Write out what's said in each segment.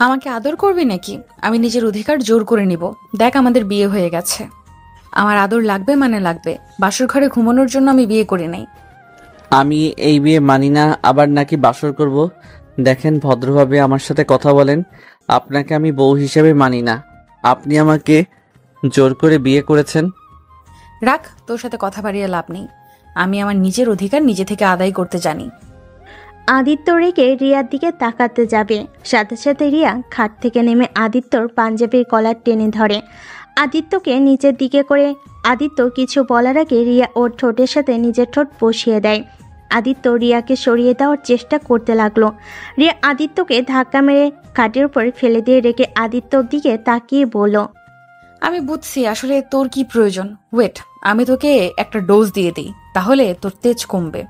আমাকে আদর করবি নাকি? আমি নিজের অধিকার জোর করে নিব। দেখ, আমাদের বিয়ে হয়ে গেছে। আমার আদর লাগবে মানে লাগবে। বাসর ঘরে ঘুমানোর জন্য আমি বিয়ে করি নাই। আমি এই বিয়ে মানি না, আবার নাকি বাসর করব? দেখেন, ভদ্রভাবে আমার সাথে কথা বলেন। আপনাকে আমি বউ হিসেবে মানি না। আপনি আমাকে জোর করে বিয়ে করেছেন। রাখ, তোর সাথে কথা বাড়িয়ে লাভ নেই। আমি আমার নিজের অধিকার নিজে থেকে আদায় করতে জানি। আদিত্য রেগে রিয়ার দিকে তাকাতে যাবে, সাথে সাথে রিয়া খাট থেকে নেমে আদিত্যর পাঞ্জাবির কলার টেনে ধরে। আদিত্যকে নিচের দিকে করে আদিত্য কিছু বলার আগে রিয়া ওর ঠোঁটের সাথে নিজের ঠোঁট বসিয়ে দেয়। আদিত্য রিয়াকে সরিয়ে দেওয়ার চেষ্টা করতে লাগলো। রিয়া আদিত্যকে ধাক্কা মেরে খাটের উপর ফেলে দিয়ে রেখে আদিত্যর দিকে তাকিয়ে বলল, আমি বুঝছি আসলে তোর কি প্রয়োজন। ওয়েট, আমি তোকে একটা ডোজ দিয়ে দিই, তাহলে তোর তেজ কমবে।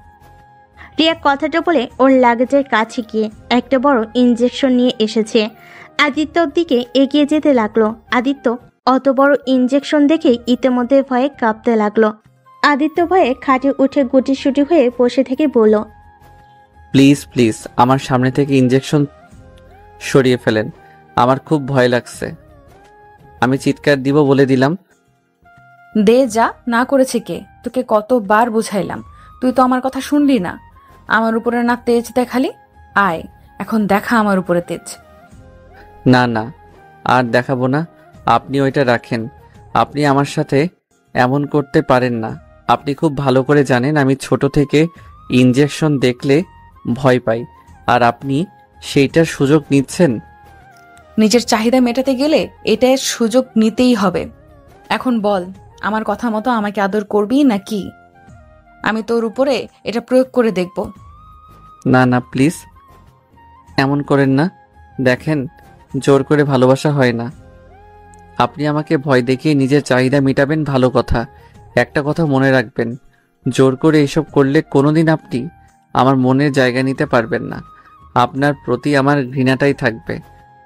রিয়া কথাটা বলে ওর লাগেজের কাছে গিয়ে একটা বড় ইঞ্জেকশন নিয়ে এসেছে। আদিত্যর দিকে এগিয়ে যেতে লাগলো। আদিত্য অত বড় ইঞ্জেকশন দেখে ইতিমধ্যে ভয়ে কাঁপতে লাগলো। আদিত্য ভয়ে খাটে উঠে গুটিসুটি হয়ে বসে থেকে বলল, প্লিজ প্লিজ আমার সামনে থেকে ইঞ্জেকশন সরিয়ে ফেলেন, আমার খুব ভয় লাগছে। আমি চিৎকার দিব বলে দিলাম। দে যা, না করেছে কে? তোকে কতবার বুঝাইলাম, তুই তো আমার কথা শুনলি না। আমার উপরে না তেজ দেখালি, আয় এখন দেখা আমার উপরে তেজ। না না, আর দেখাবো না। আপনি ওইটা রাখেন। আপনি আমার সাথে এমন করতে পারেন না। আপনি খুব ভালো করে জানেন আমি ছোট থেকে ইঞ্জেকশন দেখলে ভয় পাই, আর আপনি সেইটার সুযোগ নিচ্ছেন। নিজের চাহিদা মেটাতে গেলে এটার সুযোগ নিতেই হবে। এখন বল, আমার কথা মতো আমাকে আদর করবি নাকি আমি তোর উপরে এটা প্রয়োগ করে দেখব? না না, প্লিজ এমন করেন না। দেখেন, জোর করে ভালোবাসা হয় না। আপনি আমাকে ভয় দেখিয়ে নিজের চাহিদা মেটাবেন, ভালো কথা। একটা কথা মনে রাখবেন, জোর করে এসব করলে কোনোদিন আপনি আমার মনের জায়গা নিতে পারবেন না। আপনার প্রতি আমার ঘৃণাটাই থাকবে,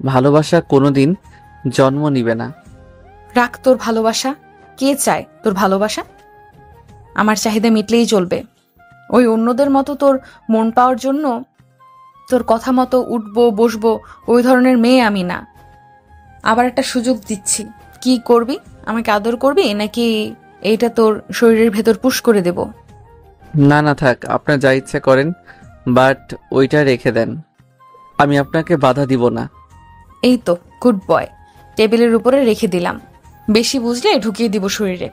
ভালোবাসা কোনোদিন জন্ম নিবে না। রাখ তোর ভালোবাসা। কে চায় তোর ভালোবাসা? আমার চাহিদা মিটলেই চলবে। ওই অন্যদের মতো তোর মন পাওয়ার জন্য তোর কথা মতো উঠবো বসবো ওই ধরনের মেয়ে আমি না। আবার একটা সুযোগ দিচ্ছি, কি করবি? আমাকে আদর করবি নাকি এইটা তোর শরীরের ভেতর পুশ করে দেব? না না, থাক, আপনার যা ইচ্ছে করেন, বাট ওইটা রেখে দেন। আমি আপনাকে বাধা দিব না। এই তো গুড বয়, টেবিলের উপরে রেখে দিলাম। বেশি বুঝলে ঢুকিয়ে দিব শরীরে।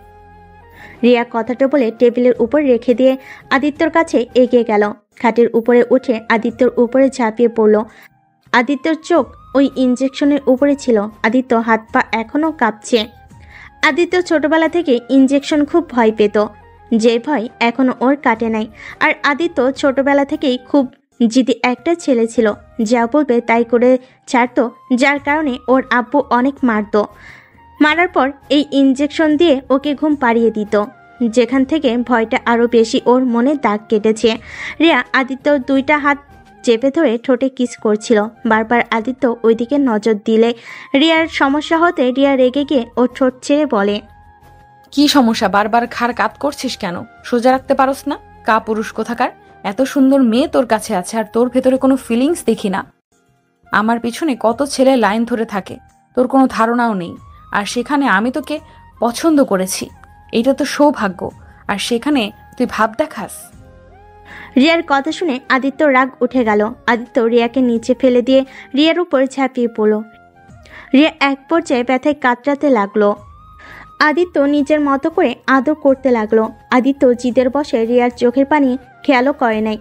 রিয়া কথাটা বলে টেবিলের উপর রেখে দিয়ে আদিত্যর কাছে এগিয়ে গেল। খাটের উপরে উঠে আদিত্যর উপরে ঝাঁপিয়ে পড়ল। আদিত্যর চোখ ওই ইঞ্জেকশনের উপরে ছিল। আদিত্য হাত পা এখনো কাঁপছে। আদিত্য ছোটবেলা থেকে ইঞ্জেকশন খুব ভয় পেত, যে ভয় এখনো ওর কাটে নাই। আর আদিত্য ছোটবেলা থেকেই খুব জিদি একটা ছেলে ছিল, যা বলবে তাই করে ছাড়তো, যার কারণে ওর আব্বু অনেক মারতো। মারার পর এই ইঞ্জেকশন দিয়ে ওকে ঘুম পাড়িয়ে দিত, যেখান থেকে ভয়টা আরও বেশি ওর মনে দাগ কেটেছে। রিয়া আদিত্যর দুইটা হাত চেপে ধরে ঠোঁটে কিস করছিল। বারবার আদিত্য ওইদিকে নজর দিলে রিয়ার সমস্যা হতে রিয়া রেগে গিয়ে ওর ঠোঁট ছেড়ে বলে, কি সমস্যা? বারবার ঘাড় কাত করছিস কেন? সোজা রাখতে পারোস না? কা পুরুষ কোথাকার! এত সুন্দর মেয়ে তোর কাছে আছে আর তোর ভেতরে কোনো ফিলিংস দেখি না। আমার পিছনে কত ছেলে লাইন ধরে থাকে, তোর কোনো ধারণাও নেই। আর সেখানে আমি তোকে পছন্দ করেছি, এইটা তো সৌভাগ্য। আর সেখানে তুই ভাব দেখাস। রিয়ার কথা শুনে আদিত্য রাগ উঠে গেল। আদিত্য রিয়াকে নিচে ফেলে দিয়ে রিয়ার উপর ঝাঁপিয়ে পড়ল। রিয়া এক পর্যায়ে ব্যথায় কাতরাতে লাগলো। আদিত্য নিজের মতো করে আদর করতে লাগলো। আদিত্য জিদের বসে রিয়ার চোখের পানি খেয়ালও করে নাই।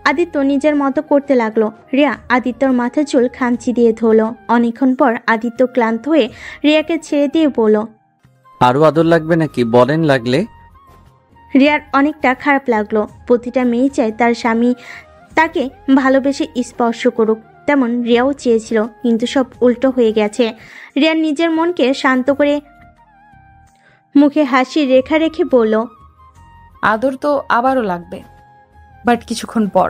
আদিত্য নিজের মতো করতে লাগলো। রিয়া আদিত্যর মাথার চুল খামচি দিয়ে ধরল। অনেকক্ষণ পর আদিত্য ক্লান্ত হয়ে রিয়াকে ছেড়ে দিয়ে বলল, আরো আদর লাগবে নাকি? বলেন লাগলে। রিয়ার অনেকটা খারাপ লাগলো। প্রতিটা মেয়ে চায় তার স্বামী তাকে ভালোবেসে স্পর্শ করুক, তেমন রিয়াও চেয়েছিল, কিন্তু সব উল্টো হয়ে গেছে। রিয়ার নিজের মনকে শান্ত করে মুখে হাসি রেখা রেখে বলল, আদর তো আবারও লাগবে, বাট কিছুক্ষণ পর।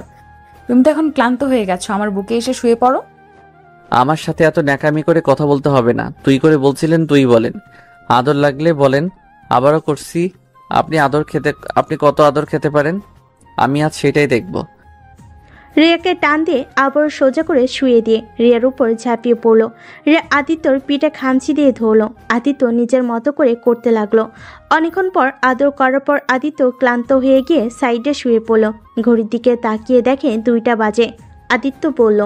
তুমি তো এখন ক্লান্ত হয়ে গেছো, আমার বুকে এসে শুয়ে পড়ো। আমার সাথে এত ন্যাকামি করে কথা বলতে হবে না। তুই করে বলছিলেন, তুই বলেন। আদর লাগলে বলেন, আবারও করছি। আপনি কত আদর খেতে পারেন, আমি আজ সেটাই দেখব। রিয়াকে টান দিয়ে আবার সোজা করে শুয়ে দিয়ে রিয়ার উপর ঝাঁপিয়ে পড়ল। রিয়া আদিত্যর পিঠে খামচি দিয়ে ধরল। আদিত্য নিজের মতো করে করতে লাগলো। অনেকক্ষণ পর আদর করার পর আদিত্য ক্লান্ত হয়ে গিয়ে সাইডে শুয়ে পড়ল। ঘড়ির দিকে তাকিয়ে দেখে 2টা বাজে। আদিত্য বলল,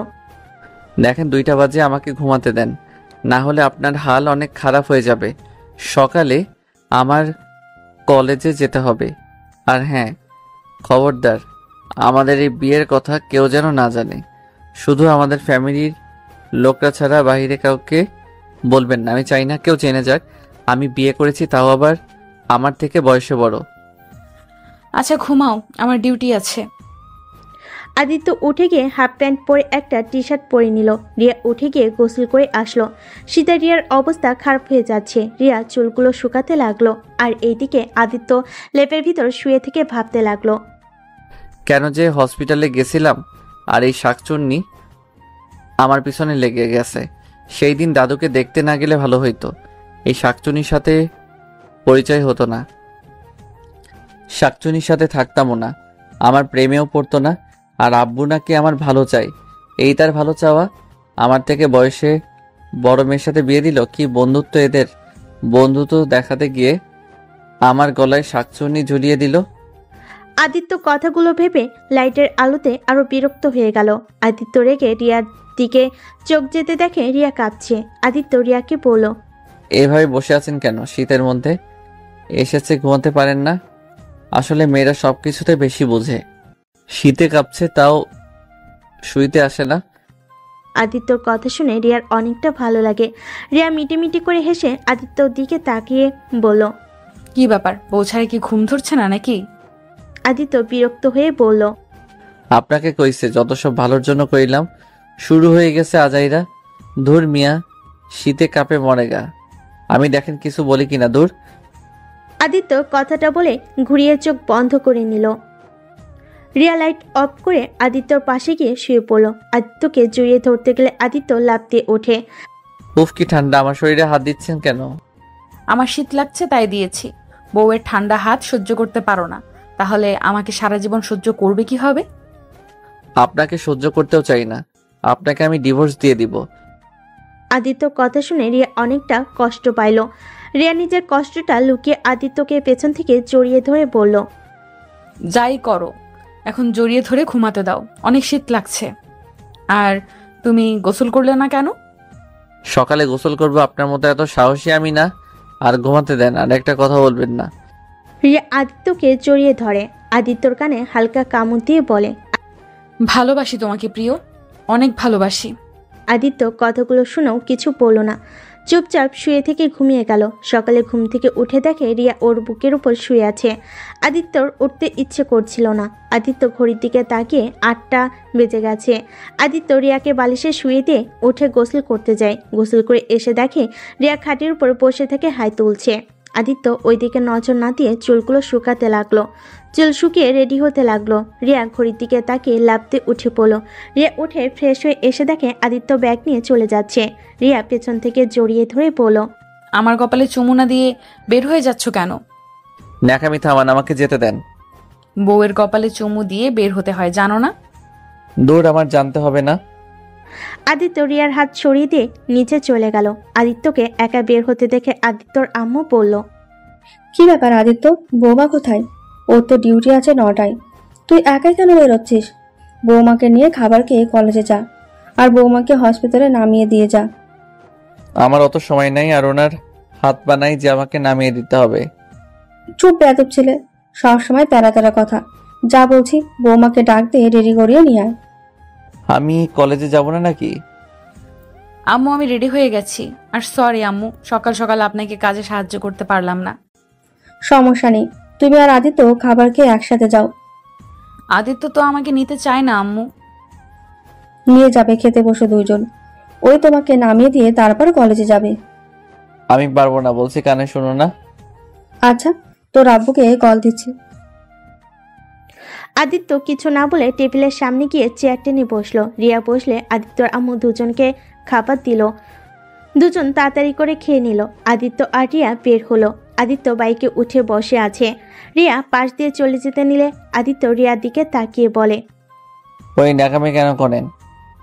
দেখেন 2টা বাজে, আমাকে ঘুমাতে দেন, না হলে আপনার হাল অনেক খারাপ হয়ে যাবে। সকালে আমার কলেজে যেতে হবে। আর হ্যাঁ, খবরদার, আমাদের এই বিয়ের কথা কেউ যেন না জানে। শুধু আমাদের ফ্যামিলির লোকরা ছাড়া বাইরে কাউকে বলবেন না। আমি চাই না কেউ জেনে যাক আমি বিয়ে করেছি, তাও আবার আমার থেকে বয়সে বড়। আচ্ছা ঘুমাও, আমার ডিউটি আছে। আদিত্য উঠে গিয়ে হাফ প্যান্ট পরে একটা টি শার্ট পরে নিল। রিয়া উঠে গিয়ে গোসল করে আসলো। শীতে রিয়ার অবস্থা খারাপ হয়ে যাচ্ছে। রিয়া চুলগুলো শুকাতে লাগলো। আর এইদিকে আদিত্য লেপের ভিতর শুয়ে থেকে ভাবতে লাগলো, কেন যে হসপিটালে গেছিলাম আর এই শাকচুন্নি আমার পিছনে লেগে গেছে। সেই দিন দাদুকে দেখতে না গেলে ভালো হইতো, এই শাকচুনির সাথে পরিচয় হতো না, শাকচুনির সাথে থাকতামও না, আমার প্রেমেও পড়তো না। আর আব্বু নাকি আমার ভালো চাই, এই তার ভালো চাওয়া। আমার থেকে বয়সে বড় মেয়ের সাথে বিয়ে দিল। কি বন্ধুত্ব এদের! বন্ধুত্ব দেখাতে গিয়ে আমার গলায় শাকচুন্নি ঝুলিয়ে দিল। আদিত্য কথাগুলো ভেবে লাইটের আলোতে আরো বিরক্ত হয়ে গেল। আদিত্য রেগে রিয়ার দিকে চোখ যেতে দেখে রিয়া কাঁপছে। আদিত্য রিয়াকে বলল, এভাবে বসে আছেন কেন? শীতের মধ্যে এসেছে, ঘুমাতে পারেন না? আসলে মেয়েরা সবকিছুতে বেশি বোঝে। শীতে কাঁপছে তাও শুইতে আসে না। আদিত্যর কথা শুনে রিয়ার অনেকটা ভালো লাগে। রিয়া মিটিমিটি করে হেসে আদিত্যর দিকে তাকিয়ে বলল, কি ব্যাপার, বউ ছাড়া কি ঘুম ধরছে না নাকি? আদিত্য বিরক্ত হয়ে বলল, আপনাকে কইছে যত সব ভালোর জন্য কইলাম, শুরু হয়ে গেছে আজাইরা। ধুর মিয়া, শীতে কাঁপে মরেগা। আমি দেখেন কিছু বলি কিনা। দূর। আদিত্য কথাটা বলে ঘুরিয়ে চোখ বন্ধ করে নিল। রিয়া লাইট অফ করে আদিত্যর পাশে গিয়ে শুয়ে পড়ল। আদিত্যকে জড়িয়ে ধরতে গেলে আদিত্য লাফ দিয়ে ওঠে। উফ কি ঠান্ডা, আমার শরীরে হাত দিচ্ছেন কেন? আমার শীত লাগছে তাই দিয়েছি। বউয়ের ঠান্ডা হাত সহ্য করতে পারো না, তাহলে আমাকে সারা জীবন সহ্য করবে কি হবে? আপনাকে সহ্য করতেও চাই না, আপনাকে আমি ডিভোর্স দিয়ে দিব। আদিত্য কথা শুনে রিয়া অনেকটা কষ্ট পাইল। রিয়া নিজের কষ্টটা লুকিয়ে আদিত্যকে পেছন থেকে জড়িয়ে ধরে বলল, যাই করো, এখন জড়িয়ে ধরে ঘুমাতে দাও, অনেক শীত লাগছে। আর তুমি গোসল করলে না কেন? সকালে গোসল করবো, আপনার মতো এত সাহসী আমি না। আর ঘুমাতে দেন, আর একটা কথা বলবেন না। রিয়া আদিত্যকে জড়িয়ে ধরে। আদিত্যর কানে হালকা কামড় দিয়ে বলে, ভালোবাসি তোমাকে প্রিয়, অনেক ভালোবাসি। আদিত্য কথাগুলো শুনেও কিছু বলল না, চুপচাপ শুয়ে থেকে ঘুমিয়ে গেল। সকালে ঘুম থেকে উঠে দেখে রিয়া ওর বুকের উপর শুয়ে আছে। আদিত্যর উঠতে ইচ্ছে করছিল না। আদিত্য ঘড়ির দিকে তাকিয়ে 8টা বেজে গেছে। আদিত্য রিয়াকে বালিশে শুয়ে দিয়ে উঠে গোসল করতে যায়। গোসল করে এসে দেখে রিয়া খাটের উপর বসে থেকে হাই তুলছে। আদিত্য ওইদিকে নজর না দিয়ে চুলগুলো শুকাতে লাগলো। চুল শুকিয়ে রেডি হতে লাগলো। রিয়া ঘড়ির দিকে তাকিয়ে লাফতে উঠে পড়ল। রিয়া উঠে ফ্রেশ হয়ে এসে দেখে আদিত্য ব্যাগ নিয়ে চলে যাচ্ছে। রিয়া পেছন থেকে জড়িয়ে ধরে বলল, আমার কপালে চুমু না দিয়ে বের হয়ে যাচ্ছ কেন? ন্যাকামি থামান, আমাকে যেতে দেন। বউয়ের কপালে চুমু দিয়ে বের হতে হয়, জানো না? দূর, আমার জানতে হবে না। আদিত্য রিয়ার হাত সরিয়ে দিয়ে নিচে চলে গেল। আদিত্যকে একা বের হতে দেখে আদিত্যর আম্মু বলল, কি ব্যাপার আদিত্য, বৌমা কোথায়? ওর তো ডিউটি আছে 9টায়, তুই একাই কেন বেরোচ্ছিস? বৌমাকে নিয়ে খাবার খেয়ে কলেজে যা, আর বৌমাকে হসপিটালে নামিয়ে দিয়ে যা। আমার অত সময় নাই, আর ওনার হাত পা নাই যে আমাকে নামিয়ে দিতে হবে। চুপ বেয়াদব ছেলে, সবসময় প্যারা প্যারা কথা। যা বলছি, বৌমাকে ডাক দিয়ে রেডি করিয়ে নিয়ে আয়। আমি কলেজে যাব না নাকি? আম্মু আমি রেডি হয়ে গেছি। আর সরি আম্মু, সকাল সকাল আপনাকে কাজে সাহায্য করতে পারলাম না। সমস্যা নেই, তুমি আর আদিত্য খাবার খেয়ে একসাথে যাও। আদিত্য তো আমাকে নিতে চায় না আম্মু। নিয়ে যাবে, খেতে বসে দুইজন। ওই তোমাকে নামিয়ে দিয়ে তারপর কলেজে যাবে। আমি পারবো না বলছি, কানে শোনো না? আচ্ছা, তোর আব্বুকে কল দিচ্ছি। আদিত্য কিছু না বলে টেবিলের সামনে গিয়ে চেয়ার টেনে বসলো। রিয়া বসলে আদিত্যর আম্মু দুজনকে খাবার দিল। দুজন তাড়াতাড়ি করে খেয়ে নিল। আদিত্য আর রিয়া বের হলো। আদিত্য বাইকে উঠে বসে আছে। রিয়া পাশ দিয়ে চলে যেতে নিলে আদিত্য রিয়ার দিকে তাকিয়ে বলে, ওই ন্যাকামি কেন করেন?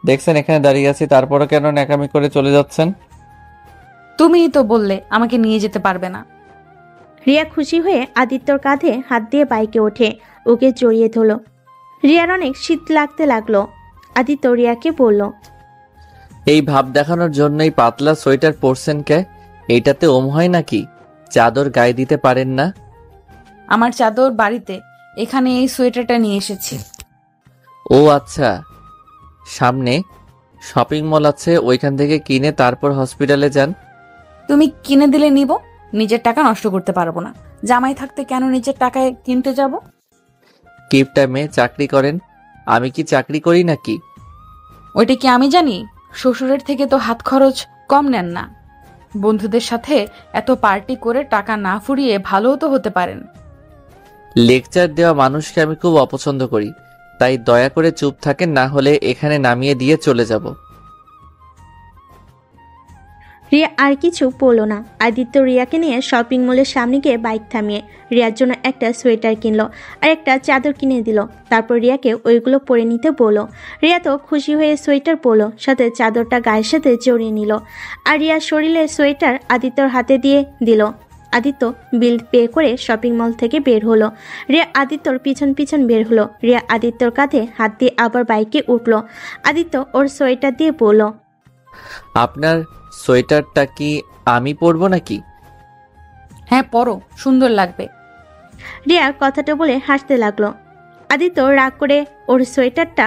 দেখছেন এখানে দাঁড়িয়ে আছি, তারপরও কেন ন্যাকামি করে চলে যাচ্ছেন? তুমিই তো বললে আমাকে নিয়ে যেতে পারবে না। রিয়া খুশি হয়ে আদিত্যর কাঁধে হাত দিয়ে বাইকে ওঠে, ওকে জড়িয়ে ধরল। রিয়ার অনেক শীত লাগতে লাগলো। আদিত্য রিয়াকে বলল, এই ভাব দেখানোর জন্যই পাতলা সোয়েটার পরছেন কে? এইটাতে ওম হয় নাকি? চাদর গায়ে দিতে পারেন না? আমার চাদর বাড়িতে, এখানে এই সোয়েটারটা নিয়ে এসেছি। ও আচ্ছা, সামনে শপিং মল আছে, ওইখান থেকে কিনে তারপর হসপিটালে যান। তুমি কিনে দিলে নিব, নিজের টাকা নষ্ট করতে পারবো না। জামাই থাকতে কেন নিজের টাকায় কিনতে যাব? কিপ টাইমে চাকরি করেন, আমি কি চাকরি করি নাকি? ওইটা কি আমি জানি? শ্বশুরের থেকে তো হাত খরচ কম নেন না। বন্ধুদের সাথে এত পার্টি করে টাকা না ফুরিয়ে ভালোও তো হতে পারেন। লেকচার দেওয়া মানুষকে আমি খুব অপছন্দ করি, তাই দয়া করে চুপ থাকেন, না হলে এখানে নামিয়ে দিয়ে চলে যাব। রিয়া আর কিছু বলল না। আদিত্য রিয়াকে নিয়ে শপিং মলের সামনে গিয়ে বাইক থামিয়ে রিয়ার জন্য একটা সোয়েটার কিনলো আর একটা চাদর কিনে দিল। তারপর রিয়াকে ওইগুলো পরে নিতে বলল। রিয়া তো খুশি হয়ে সোয়েটার পরলো, সাথে চাদরটা গায়ের সাথে জড়িয়ে নিল। আর রিয়ার শরীরের সোয়েটার আদিত্যর হাতে দিয়ে দিল। আদিত্য বিল পে করে শপিং মল থেকে বের হলো। রিয়া আদিত্যর পিছন পিছন বের হলো। রিয়া আদিত্যর কাঁধে হাত দিয়ে আবার বাইকে উঠলো। আদিত্য ওর সোয়েটার দিয়ে বলল, আপনার সোয়েটারটা কি আমি পরবো নাকি? হ্যাঁ পরো, সুন্দর লাগবে। রিয়া কথাটা বলে হাসতে লাগলো। আদিত্য রাগ করে ওর সোয়েটারটা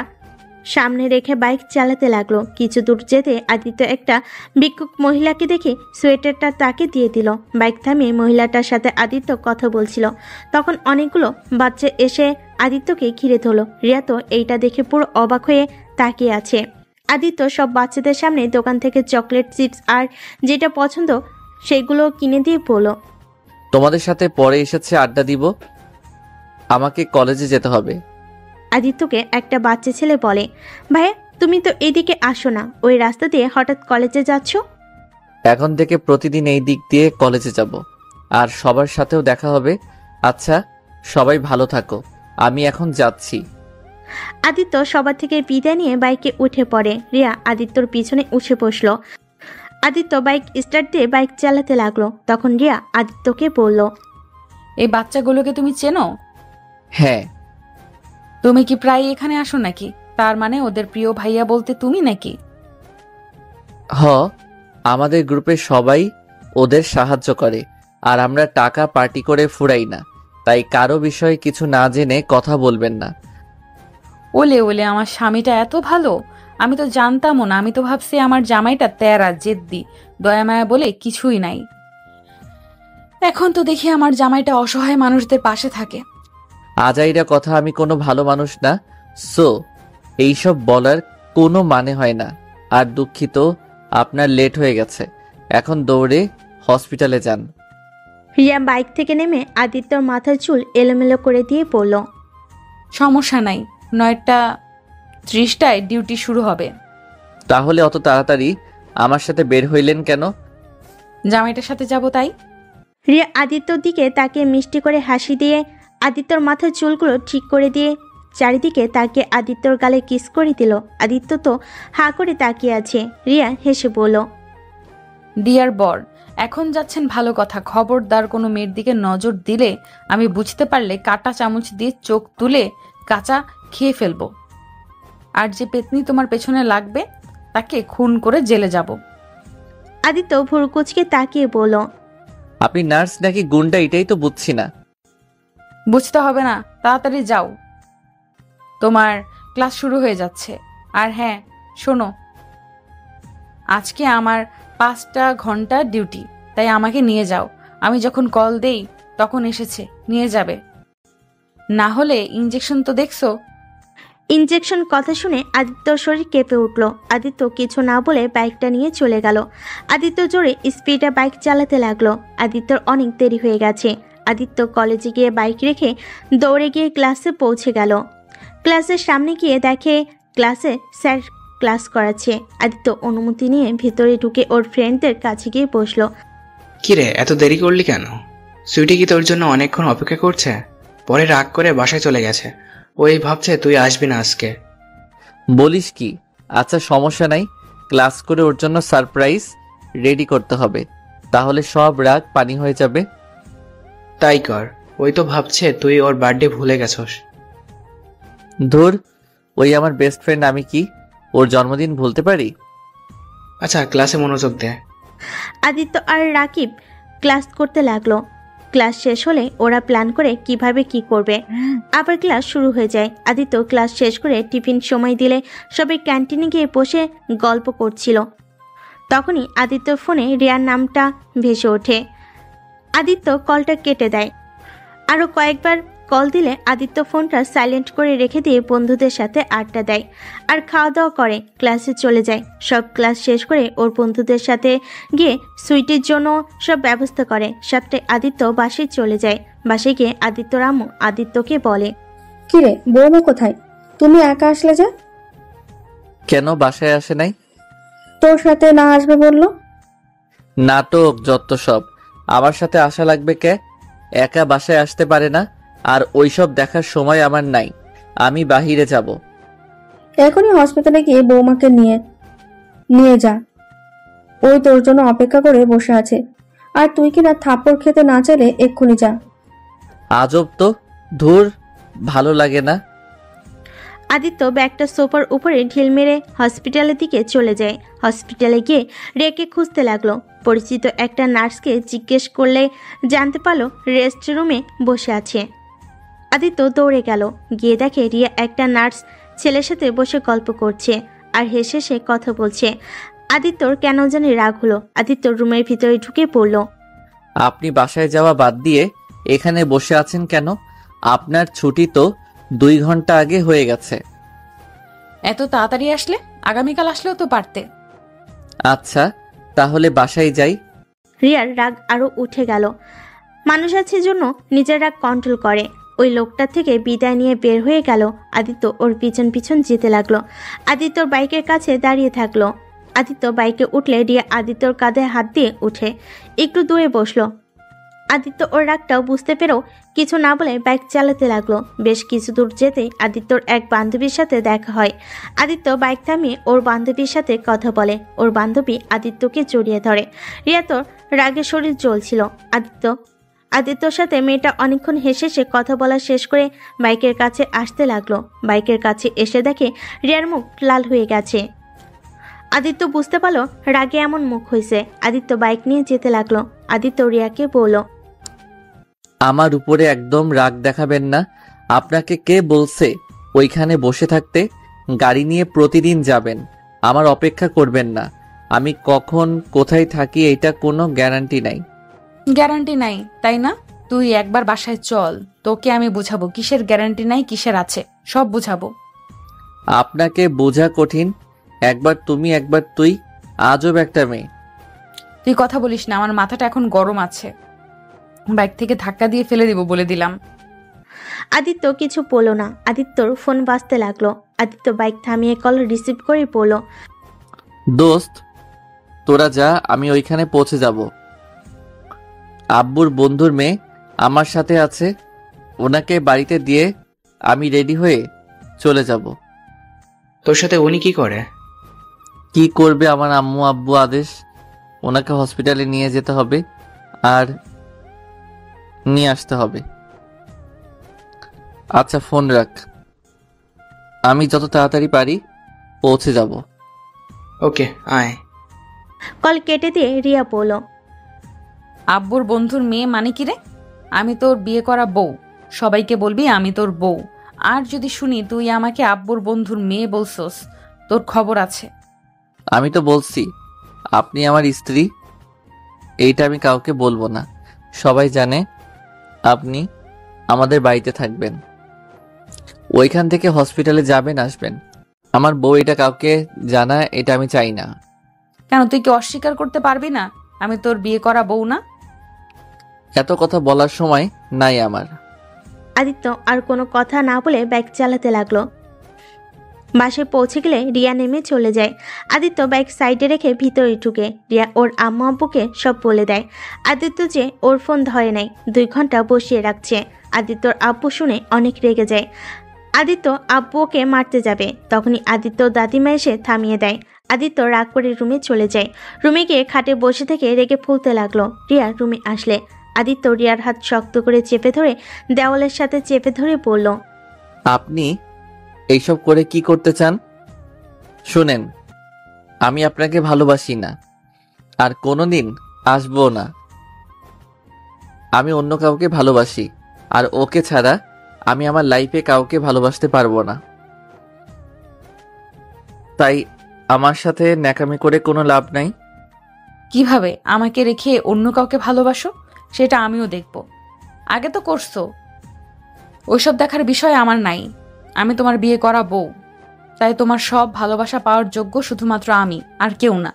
সামনে রেখে বাইক চালাতে লাগলো। কিছু দূর যেতে আদিত্য একটা ভিক্ষুক মহিলাকে দেখে সোয়েটারটা তাকে দিয়ে দিল। বাইক থামিয়ে মহিলাটার সাথে আদিত্য কথা বলছিল। তখন অনেকগুলো বাচ্চা এসে আদিত্যকে ঘিরে ধরলো। রিয়া তো এইটা দেখে পুরো অবাক হয়ে তাকিয়ে আছে। আদিত্য সব বাচ্চাদের সামনে দোকান থেকে চকলেট, চিপস আর যেটা পছন্দ সেগুলো কিনে দিয়ে বলল, তোমাদের সাথে পরে এসেছে আড্ডা দিব, আমাকে কলেজে যেতে হবে। আদিত্যকে একটা বাচ্চা ছেলে বলে, ভাইয়া তুমি তো এদিকে আসো না, ওই রাস্তা দিয়ে হঠাৎ কলেজে যাচ্ছ? এখন থেকে প্রতিদিন এই দিক দিয়ে কলেজে যাব, আর সবার সাথেও দেখা হবে। আচ্ছা, সবাই ভালো থাকো, আমি এখন যাচ্ছি। আদিত্য সবার থেকে বিদায় নিয়ে বাইকে উঠে পড়ে। রিয়া আদিত্যর পিছনে উঠে বসলো। আদিত্য বাইক স্টার্ট দিয়ে বাইক চালাতে লাগলো। তখন রিয়া আদিত্যকে বলল, এই বাচ্চাগুলোকে তুমি চেনো? হ্যাঁ। তুমি কি প্রায় এখানে আসো নাকি? তার মানে ওদের প্রিয় ভাইয়া বলতে তুমি নাকি? আমাদের গ্রুপে সবাই ওদের সাহায্য করে, আর আমরা টাকা পার্টি করে ফুরাই না, তাই কারো বিষয়ে কিছু না জেনে কথা বলবেন না। ওলে ওলে, আমার স্বামীটা এত ভালো, আমি তো জানতামও না। আমি তো ভাবছি আমার জামাইটা তেরা জেদ্দি, দয়া মায়া বলে কিছুই নাই। এখন তো দেখি আমার জামাইটা অসহায় মানুষদের পাশে থাকে। আজাইরা কথা, আমি কোনো ভালো মানুষ না, সো এইসব বলার কোনো মানে হয় না। আর দুঃখিত, আপনার লেট হয়ে গেছে, এখন দৌড়ে হসপিটালে যান। রিয়া বাইক থেকে নেমে আদিত্যর মাথার চুল এলোমেলো করে দিয়ে বলল, সমস্যা নাই, 9:30টায় ডিউটি শুরু হবে। তাহলে অত তাড়াতাড়ি আমার সাথে বের হইলেন কেন? জামাইটার সাথে যাব তাই। রিয়া আদিত্যর দিকে তাকিয়ে মিষ্টি করে হাসি দিয়ে আদিত্যর মাথার চুলগুলো ঠিক করে দিয়ে চারিদিকে তাকিয়ে আদিত্যর গালে কিস করে দিল। আদিত্য তো হা করে তাকিয়ে আছে। রিয়া হেসে বলল, ডিয়ার বর, এখন যাচ্ছেন ভালো কথা, খবরদার কোনো মেয়ের দিকে নজর দিলে আমি বুঝতে পারলে কাঁটা চামচ দিয়ে চোখ তুলে কাঁচা খেয়ে ফেলবো। আর যে পেতনি তোমার পেছনে লাগবে তাকে খুন করে জেলে যাব। আদিত্য ভুরুকুচকে তাকিয়ে বলল, আপনি নার্স নাকি গুন্ডা এটাই তো বুঝছি না। বুঝতে হবে না, তাড়াতাড়ি যাও, তোমার ক্লাস শুরু হয়ে যাচ্ছে। আর হ্যাঁ শোনো, আজকে আমার 5টা ঘন্টা ডিউটি, তাই আমাকে নিয়ে যাও। আমি যখন কল দেই তখন এসেছে, নিয়ে যাবে। না হলে ইঞ্জেকশন তো দেখছো। ইঞ্জেকশন কথা শুনে আদিত্যর শরীর কেঁপে উঠল। আদিত্য কিছু না বলে বাইকটা নিয়ে চলে গেল। আদিত্য জোরে স্পিডে বাইক চালাতে লাগলো। আদিত্যর অনেক দেরি হয়ে গেছে। আদিত্য কলেজে গিয়ে বাইক রেখে দৌড়ে গিয়ে ক্লাসে পৌঁছে গেল। ক্লাসের সামনে গিয়ে দেখে ক্লাসে স্যার ক্লাস করাচ্ছে। আদিত্য অনুমতি নিয়ে ভিতরে ঢুকে ওর ফ্রেন্ডদের কাছে গিয়ে বসলো। কিরে, এত দেরি করলি কেন? সুইটি কি তোর জন্য অনেকক্ষণ অপেক্ষা করছে? পরে রাগ করে বাসায় চলে গেছে। ওই ভাবছে তুই আসবি না আজকে। বলিস কি? আচ্ছা সমস্যা নাই, ক্লাস করে ওর জন্য সারপ্রাইজ রেডি করতে হবে, তাহলে সব রাগ পানি হয়ে যাবে। তাই কর, ওই তো ভাবছে তুই ওর বার্থডে ভুলে গেছস। ধুর, ওই আমার বেস্ট ফ্রেন্ড, আমি কি ওর জন্মদিন ভুলতে পারি? আচ্ছা ক্লাসে মনোযোগ দে। আদিত্য আর রাকিব ক্লাস করতে লাগলো। ক্লাস শেষ হলে ওরা প্ল্যান করে কিভাবে কি করবে। আবার ক্লাস শুরু হয়ে যায়। আদিত্য ক্লাস শেষ করে টিফিন সময় দিলে সবাই ক্যান্টিনে গিয়ে বসে গল্প করছিল। তখনই আদিত্যর ফোনে রিয়ার নামটা ভেসে ওঠে। আদিত্য কলটা কেটে দেয়। আরও কয়েকবার কল দিলে আদিত্য ফোনটা সাইলেন্ট করে রেখে দিয়ে বন্ধুদের সাথে আড্ডা দেয় আর খাওয়া দাওয়া করে ক্লাসে চলে যায়। সব ক্লাস শেষ করে ওর বন্ধুদের সাথে গিয়ে সুইটের জন্য সব ব্যবস্থা করে। সবটাই আদিত্য বাসায় চলে যায়। বাসায় গিয়ে আদিত্যর আম্মু আদিত্যকে বলে, কিরে বৌমা কোথায়? তুমি একা আসলে যে? কেন বাসায় আসে নাই? তোর সাথে না আসবে বললো। নাটক যত সব, আমার সাথে আসা লাগবে কে? একা বাসায় আসতে পারে না, আর ওইসব দেখার সময় আমার নাই, আমি বাহিরে যাব। এখনই হসপিটালে গিয়ে বৌমাকে নিয়ে নিয়ে যা, ওই তোর জন্য অপেক্ষা করে বসে আছে। আর তুই কিনা থাপ্পড় খেতে না চাইলে এক্ষুনি যা। আজব তো, ধুর, ভালো লাগে না। আদিত্য ব্যাগটা সোফার উপরে ঢিল মেরে হসপিটালের দিকে চলে যায়। হসপিটালে গিয়ে রিয়াকে খুঁজতে লাগলো। পরিচিত একটা নার্সকে জিজ্ঞেস করলে জানতে পারলো রেস্ট রুমে বসে আছে। আদিত্য দৌড়ে গেল, গিয়ে দেখে রিয়া একটা নার্স ছেলের সাথে বসে গল্প করছে আর হেসে হেসে কথা বলছে। আদিত্যর কেন জানি রাগ হলো। আদিত্য রুমের ভিতরে ঢুকে পড়ল। আপনি বাসায় যাওয়া বাদ দিয়ে এখানে বসে আছেন কেন? আপনার ছুটি তো 2 ঘন্টা আগে হয়ে গেছে। এত তাড়াতাড়ি আসলে? আগামীকাল আসলেও তো পারতে। আচ্ছা তাহলে বাসায় যাই। রিয়ার রাগ আরো উঠে গেল। মানুষ আছে জন্য নিজের রাগ কন্ট্রোল করে। ওই লোকটার থেকে বিদায় নিয়ে বের হয়ে গেল। আদিত্য ওর পিছন পিছন যেতে লাগলো। আদিত্যর বাইকের কাছে দাঁড়িয়ে থাকলো। আদিত্য বাইকে উঠলে রিয়া আদিত্যর কাঁধে হাত দিয়ে উঠে একটু দূরে বসলো। আদিত্য ওর রাগটাও বুঝতে পেরেও কিছু না বলে বাইক চালাতে লাগলো। বেশ কিছু দূর যেতেই আদিত্যর এক বান্ধবীর সাথে দেখা হয়। আদিত্য বাইক থামিয়ে ওর বান্ধবীর সাথে কথা বলে। ওর বান্ধবী আদিত্যকে জড়িয়ে ধরে। রিয়া তোর রাগে শরীর জ্বলছিল। আদিত্যর সাথে মেয়েটা অনেকক্ষণ হেসে হেসে কথা বলা শেষ করে বাইকের কাছে আসতে লাগলো। বাইকের কাছে এসে দেখে রিয়ার মুখ লাল হয়ে গেছে। আদিত্য বুঝতে পারলো রাগে এমন মুখ হয়েছে। আদিত্য বাইক নিয়ে যেতে লাগলো। আদিত্য রিয়াকে বলল, আমার উপরে একদম রাগ দেখাবেন না। আপনাকে কে বলছে ওইখানে বসে থাকতে? গাড়ি নিয়ে প্রতিদিন যাবেন, আমার অপেক্ষা করবেন না। আমি কখন কোথায় থাকি এটা কোনো গ্যারান্টি নাই। গ্যারান্টি নাই তাই না? তুই একবার বাসায় চল, তোকে আমি বুঝাবো কিসের গ্যারান্টি নাই কিসের আছে, সব বুঝাবো। আপনাকে বোঝা কঠিন। একবার তুমি একবার তুই, আজব একটা মেয়ে। তুই কথা বলিস না, আমার মাথাটা এখন গরম আছে। বাইক থেকে ধাক্কা দিয়ে ফেলে দিব বলে দিলাম। আদিত্য কিছু বলল না। আদিত্যর ফোন বাজতে লাগলো। আদিত্য বাইক থামিয়ে কল রিসিভ করে বলল, দোস্ত তোরা যা, আমি ওইখানে পৌঁছে যাব। আব্বুর বন্ধুর মেয়ে আমার সাথে আছে, ওনাকে বাড়িতে দিয়ে আমি রেডি হয়ে চলে যাব। তোর সাথে উনি কি করে? কি করবে? আমার আম্মু আব্বু আদেশ, ওনাকে হসপিটালে নিয়ে যেতে হবে আর নিয়ে আসতে হবে। আচ্ছা ফোন রাখ, আমি যত তাড়াতাড়ি পারি পৌঁছে যাব। ওকে আয়। কল কেটে দিয়ে রিয়া বলল, আব্বুর বন্ধুর মেয়ে মানে কি রে? আমি তোর বিয়ে করা বউ, সবাইকে বলবি আমি তোর বউ। আর যদি শুনি তুই আমাকে আব্বুর বন্ধুর মেয়ে বলছস, তোর খবর আছে। আমি তো বলছি আপনি আমার স্ত্রী, এইটা আমি কাউকে বলবো না। সবাই জানে আপনি আমাদের বাড়িতে থাকবেন, ওইখান থেকে হসপিটালে যাবেন আসবেন। আমার বউ এটা কাউকে জানা, এটা আমি চাই না। কেন, তুই কি অস্বীকার করতে পারবি না আমি তোর বিয়ে করা বউ না? এত কথা বলার সময় নাই আমার। আদিত্য আর কোনো কথা না বলে বাইক চালাতে লাগলো। বাসে পৌঁছে গেলে রিয়া নেমে চলে যায়। আদিত্য বাইক সাইডে রেখে ভিতরে ঢুকে। রিয়া ওর আম্মু আব্বুকে সব বলে দেয়। আদিত্য যে ওর ফোন ধরে নাই, 2 ঘন্টা বসিয়ে রাখছে। আদিত্যর আব্বু শুনে অনেক রেগে যায়। আদিত্য আব্বু ওকে মারতে যাবে, তখনই আদিত্য দাদিমা এসে থামিয়ে দেয়। আদিত্য রাগ করে রুমে চলে যায়। রুমে গিয়ে খাটে বসে থেকে রেগে ফুলতে লাগলো। রিয়া রুমে আসলে আদিত্য রিয়ার হাত শক্ত করে চেপে ধরে দেওয়ালের সাথে চেপে ধরে বলল, আপনি এইসব করে কি করতে চান? শুনেন, আমি আপনাকে ভালোবাসি না, আর কোনোদিন আসবো না। আমি অন্য কাউকে ভালোবাসি, আর ওকে ছাড়া আমি আমার লাইফে কাউকে ভালোবাসতে পারবো না। তাই আমার সাথে ন্যাকামি করে কোনো লাভ নাই। কিভাবে আমাকে রেখে অন্য কাউকে ভালোবাসো সেটা আমিও দেখব। আগে তো করছো। ওইসব দেখার বিষয় আমার নাই। আমি তোমার বিয়ে করা বউ, তাই তোমার সব ভালোবাসা পাওয়ার যোগ্য শুধুমাত্র আমি, আর কেউ না।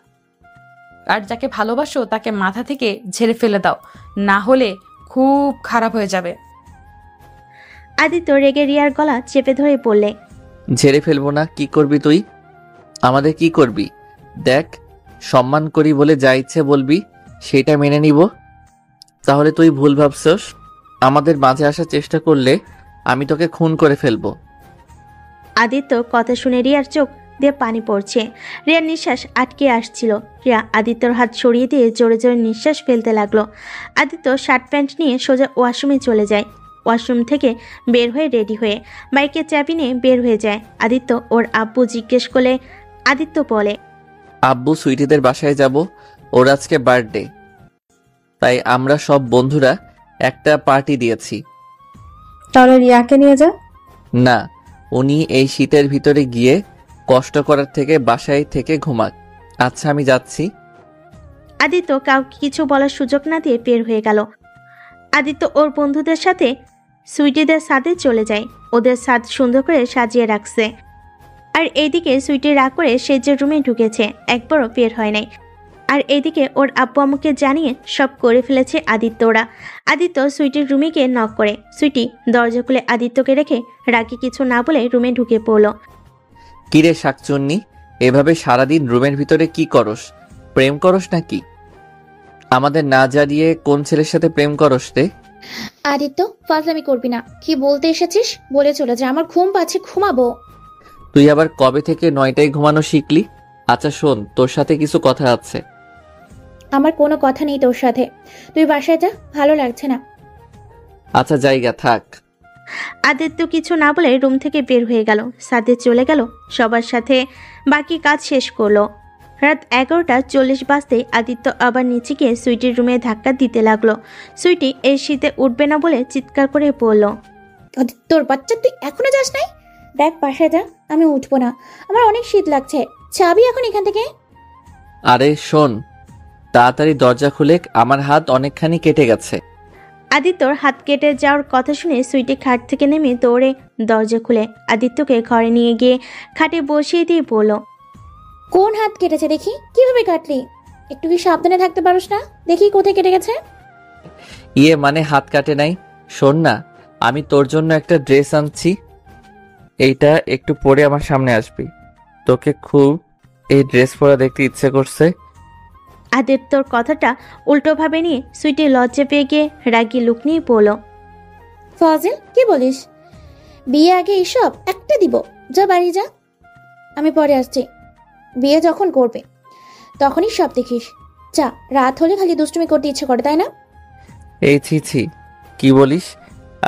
আর যাকে ভালোবাসো তাকে মাথা থেকে ঝেড়ে ফেলে দাও, না হলে খুব খারাপ হয়ে যাবে। আদিত্য রেগে রিয়ার গলা চেপে ধরে বললে, ঝেড়ে ফেলবো না? কি করবি তুই? আমাদের কি করবি? দেখ, সম্মান করি বলে যা ইচ্ছে বলবি সেটা মেনে নিব। তাহলে তুই ভুল ভাবছস। আমাদের মাঝে আসার চেষ্টা করলে আমি তোকে খুন করে ফেলবো। আদিত্য কথা শুনে রিয়ার চোখ দিয়ে পানি পড়ছে। রিয়ার নিঃশ্বাস আটকে আসছিল। রিয়া আদিত্যর হাত সরিয়ে দিয়ে জোরে জোরে নিঃশ্বাস ফেলতে লাগলো। আদিত্য শার্ট প্যান্ট নিয়ে সোজা ওয়াশরুমে চলে যায়। ওয়াশরুম থেকে বের হয়ে রেডি হয়ে বাইকের চাবি নিয়ে বের হয়ে যায়। আদিত্য ওর আব্বু জিজ্ঞেস করলে আদিত্য বলে, আব্বু সুইটিদের বাসায় যাব, ওর আজকে বার্থডে, তাই আমরা সব বন্ধুরা একটা পার্টি দিয়েছি। তাহলে রিয়াকে নিয়ে যা। না, উনি এই শীতের ভিতরে গিয়ে কষ্ট করার থেকে বাসায় থেকে ঘুমাক। আচ্ছা, আমি যাচ্ছি। আদিত্য কাউকে কিছু বলার সুযোগ না দিয়ে বের হয়ে গেল। আদিত্য ওর বন্ধুদের সাথে সুইটিদের সাথে চলে যায়। ওদের সাথ সুন্দর করে সাজিয়ে রাখছে। আর এইদিকে সুইটি রাগ করে সে যে রুমে ঢুকেছে, একবারও বের হয় নাই। আর এইদিকে ওর আব্বু আম্মুকে জানিয়ে সব করে ফেলেছে আদিত্যরা। আদিত্য সুইটির রুমে গিয়ে নক করে। সুইটি দরজা খুলে আদিত্যকে রেখে রাগে কিছু না বলে রুমে ঢুকে পড়ল। কিরে শাকচুন্নি, এভাবে সারাদিন রুমের ভিতরে কি করস? প্রেম করস নাকি? আমাদের না জানিয়ে কোন ছেলের সাথে প্রেম করস রে? আদিত্য, ফাজলামি করবি না। কি বলতে এসেছিস বলে চলে যা, আমার ঘুম পাচ্ছে, ঘুমাবো। তুই আবার কবে থেকে 9টায় ঘুমানো শিখলি? আচ্ছা শোন, তোর সাথে কিছু কথা আছে। আমার কোনো কথা নেই তোর সাথে, তুই বাসায় যা, ভালো লাগছে না। আচ্ছা জায়গা থাক। আদিত্য কিছু না বলে রুম থেকে বের হয়ে গেল। সাথে চলে গেল, সবার সাথে বাকি কাজ শেষ করলো। রাত 11:40 বাজতেই আদিত্য আবার নিচে গিয়ে সুইটির রুমে ধাক্কা দিতে লাগলো। সুইটি এই শীতে উঠবে না বলে চিৎকার করে বলল, তোর বাচ্চা, তুই এখনো যাস নাই? দেখ বাসায় যা, আমি উঠবো না, আমার অনেক শীত লাগছে। চাবি এখন এখান থেকে। আরে শোন, তাড়াতাড়ি দরজা খুলে, আমার হাত অনেকখানি কেটে গেছে। আদিত্যর হাত কেটে যাওয়ার কথা শুনে সুইটি খাট থেকে নেমে দৌড়ে দরজা খুলে আদিত্যকে ঘরে নিয়ে গিয়ে খাটে বসিয়ে দিয়ে বলল, কোন হাত কেটেছে দেখি, কিভাবে কাটলি? একটু কি সাবধানে থাকতে পারোস না? দেখি কোথায় কেটে গেছে। ইয়ে মানে হাত কাটে নাই। শোন না, আমি তোর জন্য একটা ড্রেস আনছি, এইটা একটু পরে আমার সামনে আসবি। তোকে খুব এই ড্রেস পরা দেখতে ইচ্ছে করছে। আদিত্যর কথাটা উল্টোভাবে নিয়ে সুইটি লজ্জা পেয়ে গিয়ে রাগি লুক নিয়ে বলল, ফাজিল, কি বলিস? বিয়ে আগে এইসব একটা দিব? যা বাড়ি যা, আমি পরে আসছি। বিয়ে যখন করবে তখনই সব দেখিস। যা, রাত হলে খালি দুষ্টুমি করতে ইচ্ছে করে, তাই না? এই ছি ছি, কি বলিস?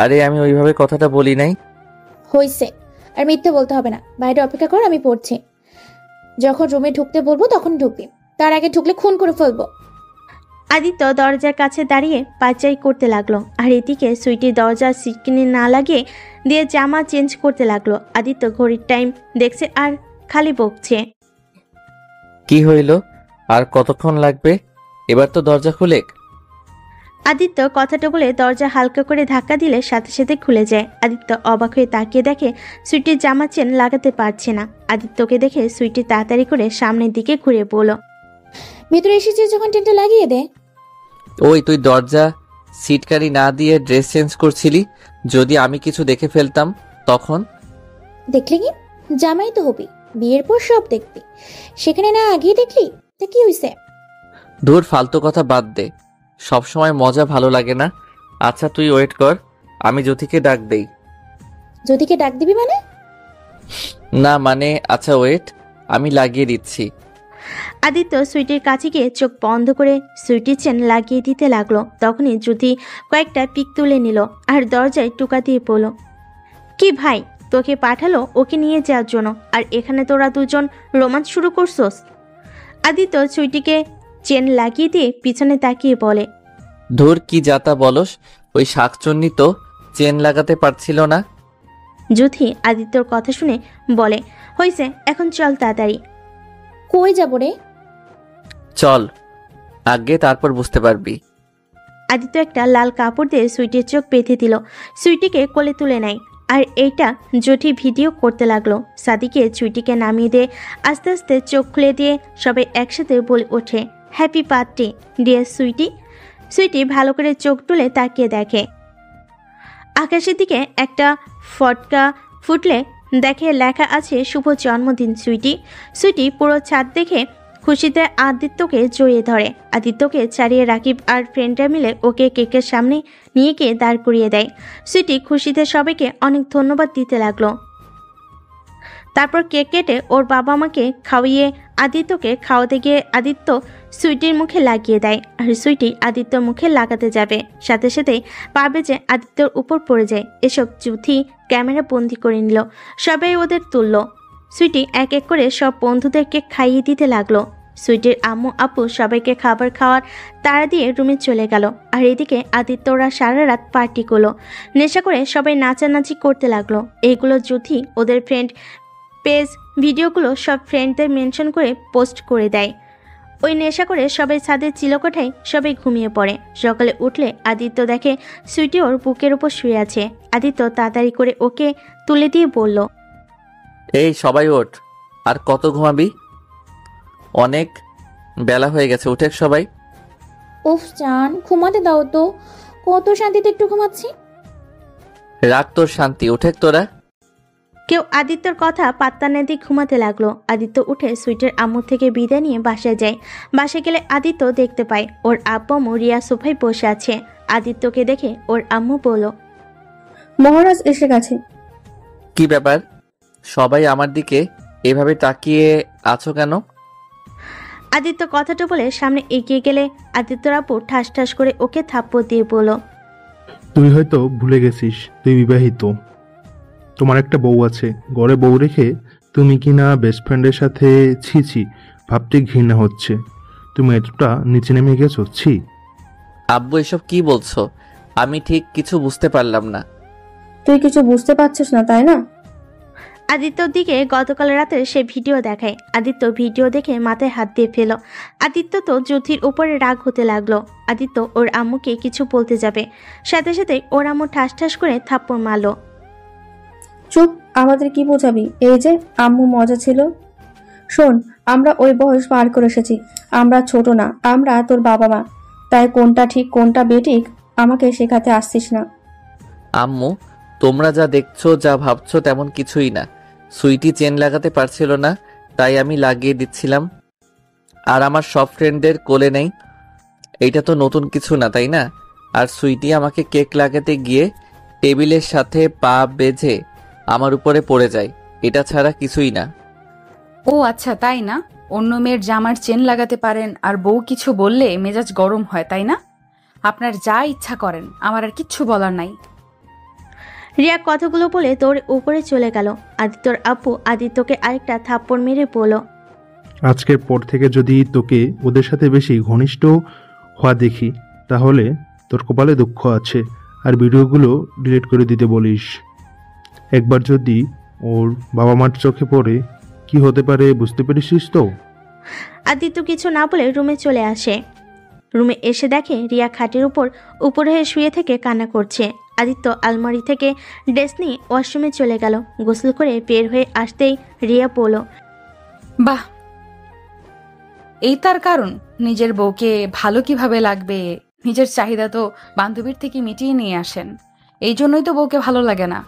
আরে আমি ওইভাবে কথাটা বলি নাই। হইছে, আর মিথ্যে বলতে হবে না। বাইরে অপেক্ষা কর, আমি পড়ছি। যখন রুমে ঢুকতে বলবো তখন ঢুকবি, তার আগে ঢুকলে খুন করে ফেলবো। আদিত্য দরজার কাছে দাঁড়িয়ে পাচাই করতে লাগলো। আর এদিকে সুইটি দরজার সিটকিনি না লাগিয়ে দিয়ে জামা চেঞ্জ করতে লাগলো। আদিত্য ঘড়ির টাইম দেখছে আর খালি বকছে। কি হইল? আর কতক্ষণ লাগবে? এবার তো দরজা খুলে। আদিত্য কথাটা বলে দরজা হালকা করে ধাক্কা দিলে সাথে সাথে খুলে যায়। আদিত্য অবাক হয়ে তাকিয়ে দেখে সুইটির জামা চেন লাগাতে পারছে না। আদিত্যকে দেখে সুইটি তাড়াতাড়ি করে সামনের দিকে ঘুরে বলল, ভিতরে এসেছিস যখন টেনটা লাগিয়ে দে। ওই তুই দরজা সিটকারি না দিয়ে ড্রেস চেঞ্জ করছিলি, যদি আমি কিছু দেখে ফেলতাম তখন? দেখলে কি, জামাই তো হবি, বিয়ের পর সব দেখবি, সেখানে না আগেই দেখলি, তা কি হইছে? দূর, ফালতু কথা বাদ দে, সব সময় মজা ভালো লাগে না। আচ্ছা তুই ওয়েট কর, আমি জ্যোতিকে ডাক দেই। জ্যোতিকে ডাক দিবি মানে? না মানে আচ্ছা ওয়েট, আমি লাগিয়ে দিচ্ছি। আদিত্য সুইটির কাছে গিয়ে চোখ বন্ধ করে সুইটির চেন লাগিয়ে দিতে লাগলো। তখনই জ্যোতি কয়েকটা পিক তুলে নিল আর দরজায় টোকা দিয়ে পড়ল। কি ভাই, তোকে পাঠালো ওকে নিয়ে যাওয়ার জন্য, আর এখানে তোরা দুজন রোমান্স শুরু করছোস? আদিত্য সুইটিকে চেন লাগিয়ে দিয়ে পিছনে তাকিয়ে বলে। ধুর কি যাতা বলস, ওই শাকচন্নি তো চেন লাগাতে পারছিল না। জ্যোতি আদিত্যর কথা শুনে বলে, হয়েছে, এখন চল তাড়াতাড়ি। কই যাব রে? চল আগে, তারপর বুঝতে পারবি। আদিত্য একটা লাল কাপড় দিয়ে সুইটির চোখ বেঁধে দিল, সুইটিকে কোলে তুলে নেয়। আর এইটা জ্যোতি ভিডিও করতে লাগলো। সাদিকে সুইটিকে নামিয়ে দিয়ে আস্তে আস্তে চোখ খুলে দিয়ে সবাই একসাথে বলে ওঠে, happy birthday dear Sweety. Sweety ভালো করে চোখ তুলে তাকিয়ে দেখে আকাশের দিকে একটা ফটকা ফুটলে দেখে লেখা আছে শুভ জন্মদিন সুইটি। সুইটি পুরো ছাদ দেখে খুশিতে আদিত্যকে জড়িয়ে ধরে। আদিত্যকে ছাড়িয়ে রাকিব আর ফ্রেন্ডরা মিলে ওকে কেকের সামনে নিয়ে গিয়ে দাঁড় করিয়ে দেয়। সুইটি খুশিতে সবাইকে অনেক ধন্যবাদ দিতে লাগলো। তারপর কেক কেটে ওর বাবা মাকে খাওয়িয়ে আদিত্যকে খাওয়াতে গিয়ে আদিত্য সুইটির মুখে লাগিয়ে দেয়। আর সুইটি আদিত্যর মুখে লাগাতে যাবে, সাথে সাথেই পা বেজে আদিত্যর উপর পড়ে যায়। এসব জ্যোতি ক্যামেরা বন্দি করে নিল। সবাই ওদের তুলল। সুইটি এক এক করে সব বন্ধুদেরকে খাইয়ে দিতে লাগলো। সুইটির আম্মু আপু সবাইকে খাবার খাওয়ার তাড়া দিয়ে রুমে চলে গেল। আর এদিকে আদিত্যরা সারা রাত পার্টি করলো, নেশা করে সবাই নাচানাচি করতে লাগলো। এইগুলো জ্যোতি ওদের ফ্রেন্ড পেজ ভিডিওগুলো সব ফ্রেন্ডদের মেনশন করে পোস্ট করে দেয়। ওই নেশা করে সবাই ছাদের চিলকোঠায় সবাই ঘুমিয়ে পড়ে। সকালে উঠলে আদিত্য দেখে সুইটি ওর বুকের উপর শুয়ে আছে। আদিত্য তাড়াতাড়ি করে ওকে তুলে দিয়ে বলল, এই সবাই ওঠ, আর কত ঘুমাবি? অনেক বেলা হয়ে গেছে, উঠে সবাই। উফ জান, ঘুমাতে দাও তো, কত শান্তিতে একটু ঘুমাচ্ছি। রাখ তোর শান্তি, উঠে তোরা। কেউ আদিত্যর কথা পাত্তা না দিয়ে ঘুমাতে লাগলো। আদিত্য উঠে সুইটের আম্মু থেকে বিদায় নিয়ে বাসায় যায়। বাসায় গেলে আদিত্য দেখতে পায় ওর আব্বু আম্মু রিয়া সোফায় বসে আছে। আদিত্যকে দেখে ওর আম্মু বলল, মহারাজ এসে গেছে। কি ব্যাপার, সবাই আমার দিকে এভাবে তাকিয়ে আছো কেন? আদিত্য কথাটা বলে সামনে এগিয়ে গেলে আদিত্যর আব্বু ঠাস ঠাস করে ওকে থাপ্পড় দিয়ে বলল, তুই হয়তো ভুলে গেছিস তুই বিবাহিত, তোমার একটা বউ আছে। ঘরে বউ রেখে তুমি কিনা বেস্ট ফ্রেন্ডের সাথে ছি, ভাবতে ঘৃণা হচ্ছে। তুমি এতটা নিচে নেমে গেছো, ছি। আব্বু এসব কি বলছো? আমি ঠিক কিছু বুঝতে পারলাম না। তুই কিছু বুঝতে পারছিস না তাই না? আদিত্যর দিকে গতকাল রাতে সে ভিডিও দেখায়। আদিত্য ভিডিও দেখে মাথায় হাত দিয়ে ফেল। আদিত্য তো জ্যোতির উপরে রাগ হতে লাগলো। আদিত্য ওর আম্মুকে কিছু বলতে যাবে, সাথে সাথে ওর আম্মু ঠাস ঠাস করে থাপ্পড় মারলো। চুপ, আমাদের কি বোঝাবি? এই যে আম্মু মজা ছিল। শোন, আমরা ওই বয়স পার করে এসেছি। আমরা ছোট না, আমরা তোর বাবা মা। তাই কোনটা ঠিক কোনটা বেঠিক আমাকে শেখাতে আসছিস না। আম্মু, তোমরা যা দেখছো যা ভাবছো তেমন কিছুই না। সুইটি চেন লাগাতে পারছিল না, তাই আমি লাগিয়ে দিচ্ছিলাম। আর আমার সব ফ্রেন্ডদের কোলে নেই, এইটা তো নতুন কিছু না তাই না? আর সুইটি আমাকে কেক লাগাতে গিয়ে টেবিলের সাথে পা বেঁধে আমার উপরে পড়ে যায়, এটা ছাড়া কিছুই না। ও আচ্ছা, তাই না? অন্য মেয়ের জামার চেন লাগাতে পারেন আর বউ কিছু বললে মেজাজ গরম হয়, তাই না? আপনার যা ইচ্ছা করেন, আমার আর কিচ্ছু বলার নাই। রিয়া কথাগুলো বলে দৌড়ে উপরে চলে গেল। আদিত্যর আব্বু আদিত্যকে আরেকটা থাপ্পড় মেরে বলল, আজকের পর থেকে যদি তোকে ওদের সাথে বেশি ঘনিষ্ঠ হওয়া দেখি তাহলে তোর কপালে দুঃখ আছে। আর ভিডিওগুলো ডিলিট করে দিতে বলিস। একবার যদি ওর বাবা মার চোখে পড়ে কি হতে পারে বুঝতে পেরেছিস তো? আদিত্য কিছু না বলে রুমে চলে আসে। রুমে এসে দেখে রিয়া খাটের উপরে হয়ে শুয়ে থেকে কান্না করছে। আদিত্য আলমারি থেকে ড্রেস নিয়ে ওয়াশরুমে চলে গেল। গোসল করে বের হয়ে আসতেই রিয়া বলল, বাহ, এই তার কারণ? নিজের বউকে ভালো কিভাবে লাগবে, নিজের চাহিদা তো বান্ধবীর থেকে মিটিয়ে নিয়ে আসেন। এই জন্যই তো বউকে ভালো লাগে না।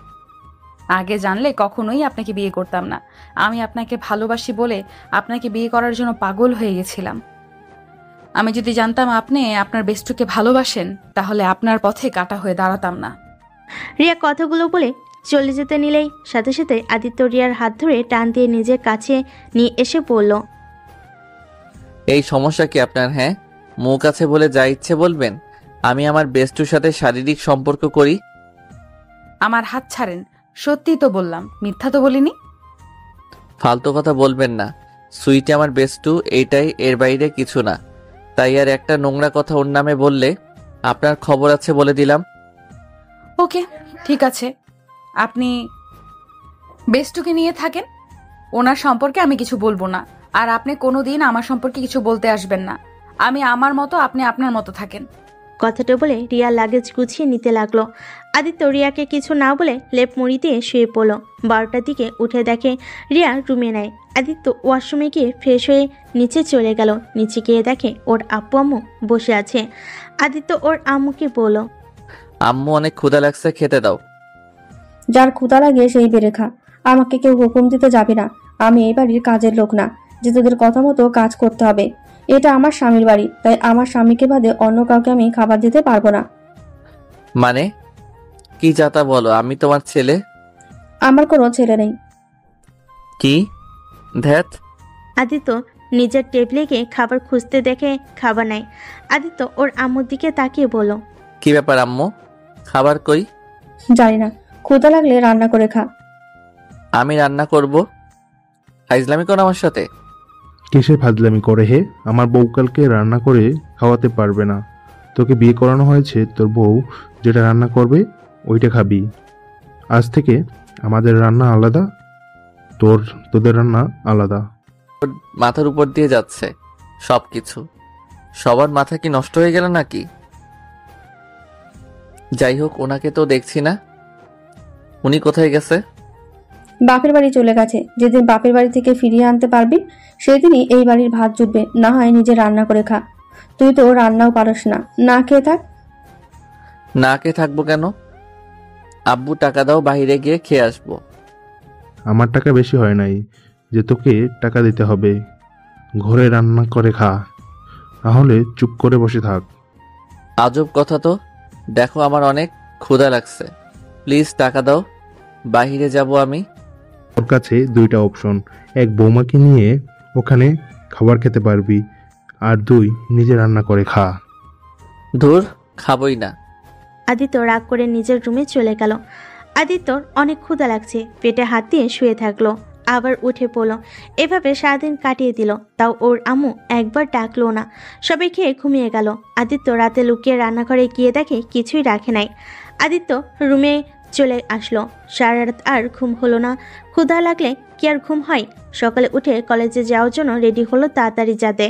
আগে জানলে কখনোই আপনাকে বিয়ে করতাম না। আমি আপনাকে ভালোবাসি বলে আপনাকে বিয়ে করার জন্য পাগল হয়ে গেছিলাম। আমি যদি জানতাম আপনি আপনার বেস্টুকে ভালোবাসেন, তাহলে আপনার পথে কাটা হয়ে দাঁড়াতাম না। রিয়া কথাগুলো বলে চলে যেতে নিলেই সাথে সাথে আদিত্য রিয়ার হাত ধরে টান দিয়ে নিজের কাছে নিয়ে এসে পড়ল। এই সমস্যা কি আপনার? হ্যাঁ, মুখ আছে বলে যা ইচ্ছে বলবেন? আমি আমার বেস্টুর সাথে শারীরিক সম্পর্ক করি। আমার হাত ছাড়েন। সত্যি তো বললাম, মিথ্যা তো বলিনি। ফালতু কথা বলবেন না। সুইটি আমার বেস্টু, এইটাই, এর বাইরে কিছু না। তাই আর একটা নোংরা কথা ওর নামে বললে আপনার খবর আছে বলে দিলাম। ওকে, ঠিক আছে, আপনি বেস্টুকে নিয়ে থাকেন। ওনার সম্পর্কে আমি কিছু বলবো না। আর আপনি কোনোদিন আমার সম্পর্কে কিছু বলতে আসবেন না। আমি আমার মতো, আপনি আপনার মতো থাকেন। কথাটা বলে রিয়া লাগেজ গুছিয়ে নিতে লাগলো। আদিত্য রিয়াকে কিছু না বলে লেপ মুড়ি দিয়ে শুয়ে পড়লো। 12টার দিকে উঠে দেখে রিয়া রুমে নেয়। আদিত্য ওয়াশরুমে গিয়ে ফ্রেশ হয়ে নিচে চলে গেল। নিচে গিয়ে দেখে ওর আব্বু আম্মু বসে আছে। আদিত্য ওর আম্মুকে বলল, আম্মু অনেক ক্ষুধা লাগছে, খেতে দাও। যার ক্ষুধা লাগে সেই বেড়ে খা। আমাকে কেউ হুকুম দিতে যাবে না। আমি এই বাড়ির কাজের লোক না যে তোদের কথা মতো কাজ করতে হবে। এটা আমার স্বামীর বাড়ি, তাই আমার স্বামীকে বাদে অন্য কাউকে আমি খাবার দিতে পারবো না। মানে কি যাতা বলো? আমি তোমার ছেলে? আমার কোনো ছেলে নেই। কি ধ্যাত? আদিত্য নিজের টেবিলে গিয়ে খাবার খুঁজতে দেখে খাবার নাই। আদিত্য ওর আম্মুর দিকে তাকিয়ে বলল, কি ব্যাপার আম্মু, খাবার কই? জানি না, ক্ষুধা লাগলে রান্না করে খা। আমি রান্না করব? ফাইজলামি করো আমার সাথে? কিসের ফাজলামি করে হে? আমার বউকালকে রান্না করে খাওয়াতে পারবে না। তোকে বিয়ে করানো হয়েছে, তোর বউ যেটা রান্না করবে ওইটা খাবি। আজ থেকে আমাদের রান্না আলাদা, তোদের রান্না আলাদা। মাথার উপর দিয়ে যাচ্ছে সবকিছু। সবার মাথা কি নষ্ট হয়ে গেল নাকি? যাই হোক, ওনাকে তো দেখছি না। উনি কোথায় গেছে? বাপের বাড়ি চলে গেছে। যেদিন বাপের বাড়ি থেকে ফিরিয়ে আনতে পারবি সেদিনই এই বাড়ির ভাত জুটবে। না হয় নিজে রান্না করে খা। তুই তো রান্নাও পারস না, না খেয়ে থাক। না খেয়ে থাকবো কেন? আব্বু টাকা দাও, বাইরে গিয়ে খেয়ে আসবো। আমার টাকা বেশি হয় নাই যে তোকে টাকা দিতে হবে। ঘরে রান্না করে খা, নাহলে চুপ করে বসে থাক। আজব কথা তো। দেখো আমার অনেক ক্ষুধা লাগছে, প্লিজ টাকা দাও, বাইরে যাব আমি। ওর কাছে দুইটা অপশন, এক বৌমাকে নিয়ে ওখানে খাবার খেতে পারবি, আর দুই নিজে রান্না করে খা। ধুর, খাবই না। আদিত্য রাগ করে নিজের রুমে চলে গেল। আদিত্যর অনেক ক্ষুধা লাগছে, পেটে হাত দিয়ে শুয়ে থাকলো, আবার উঠে পড়লো। এভাবে সারাদিন কাটিয়ে দিল। তাও ওর আম্মু একবার ডাকলো না। সবাই খেয়ে ঘুমিয়ে গেল। আদিত্য রাতে লুকিয়ে রান্নাঘরে গিয়ে দেখে কিছুই রাখে নাই। আদিত্য রুমে চলে আসলো। সারা রাত আর ঘুম হলো না। ক্ষুধা লাগলে কি আর ঘুম হয়? সকালে উঠে কলেজে যাওয়ার জন্য রেডি হলো তাড়াতাড়ি, যাতে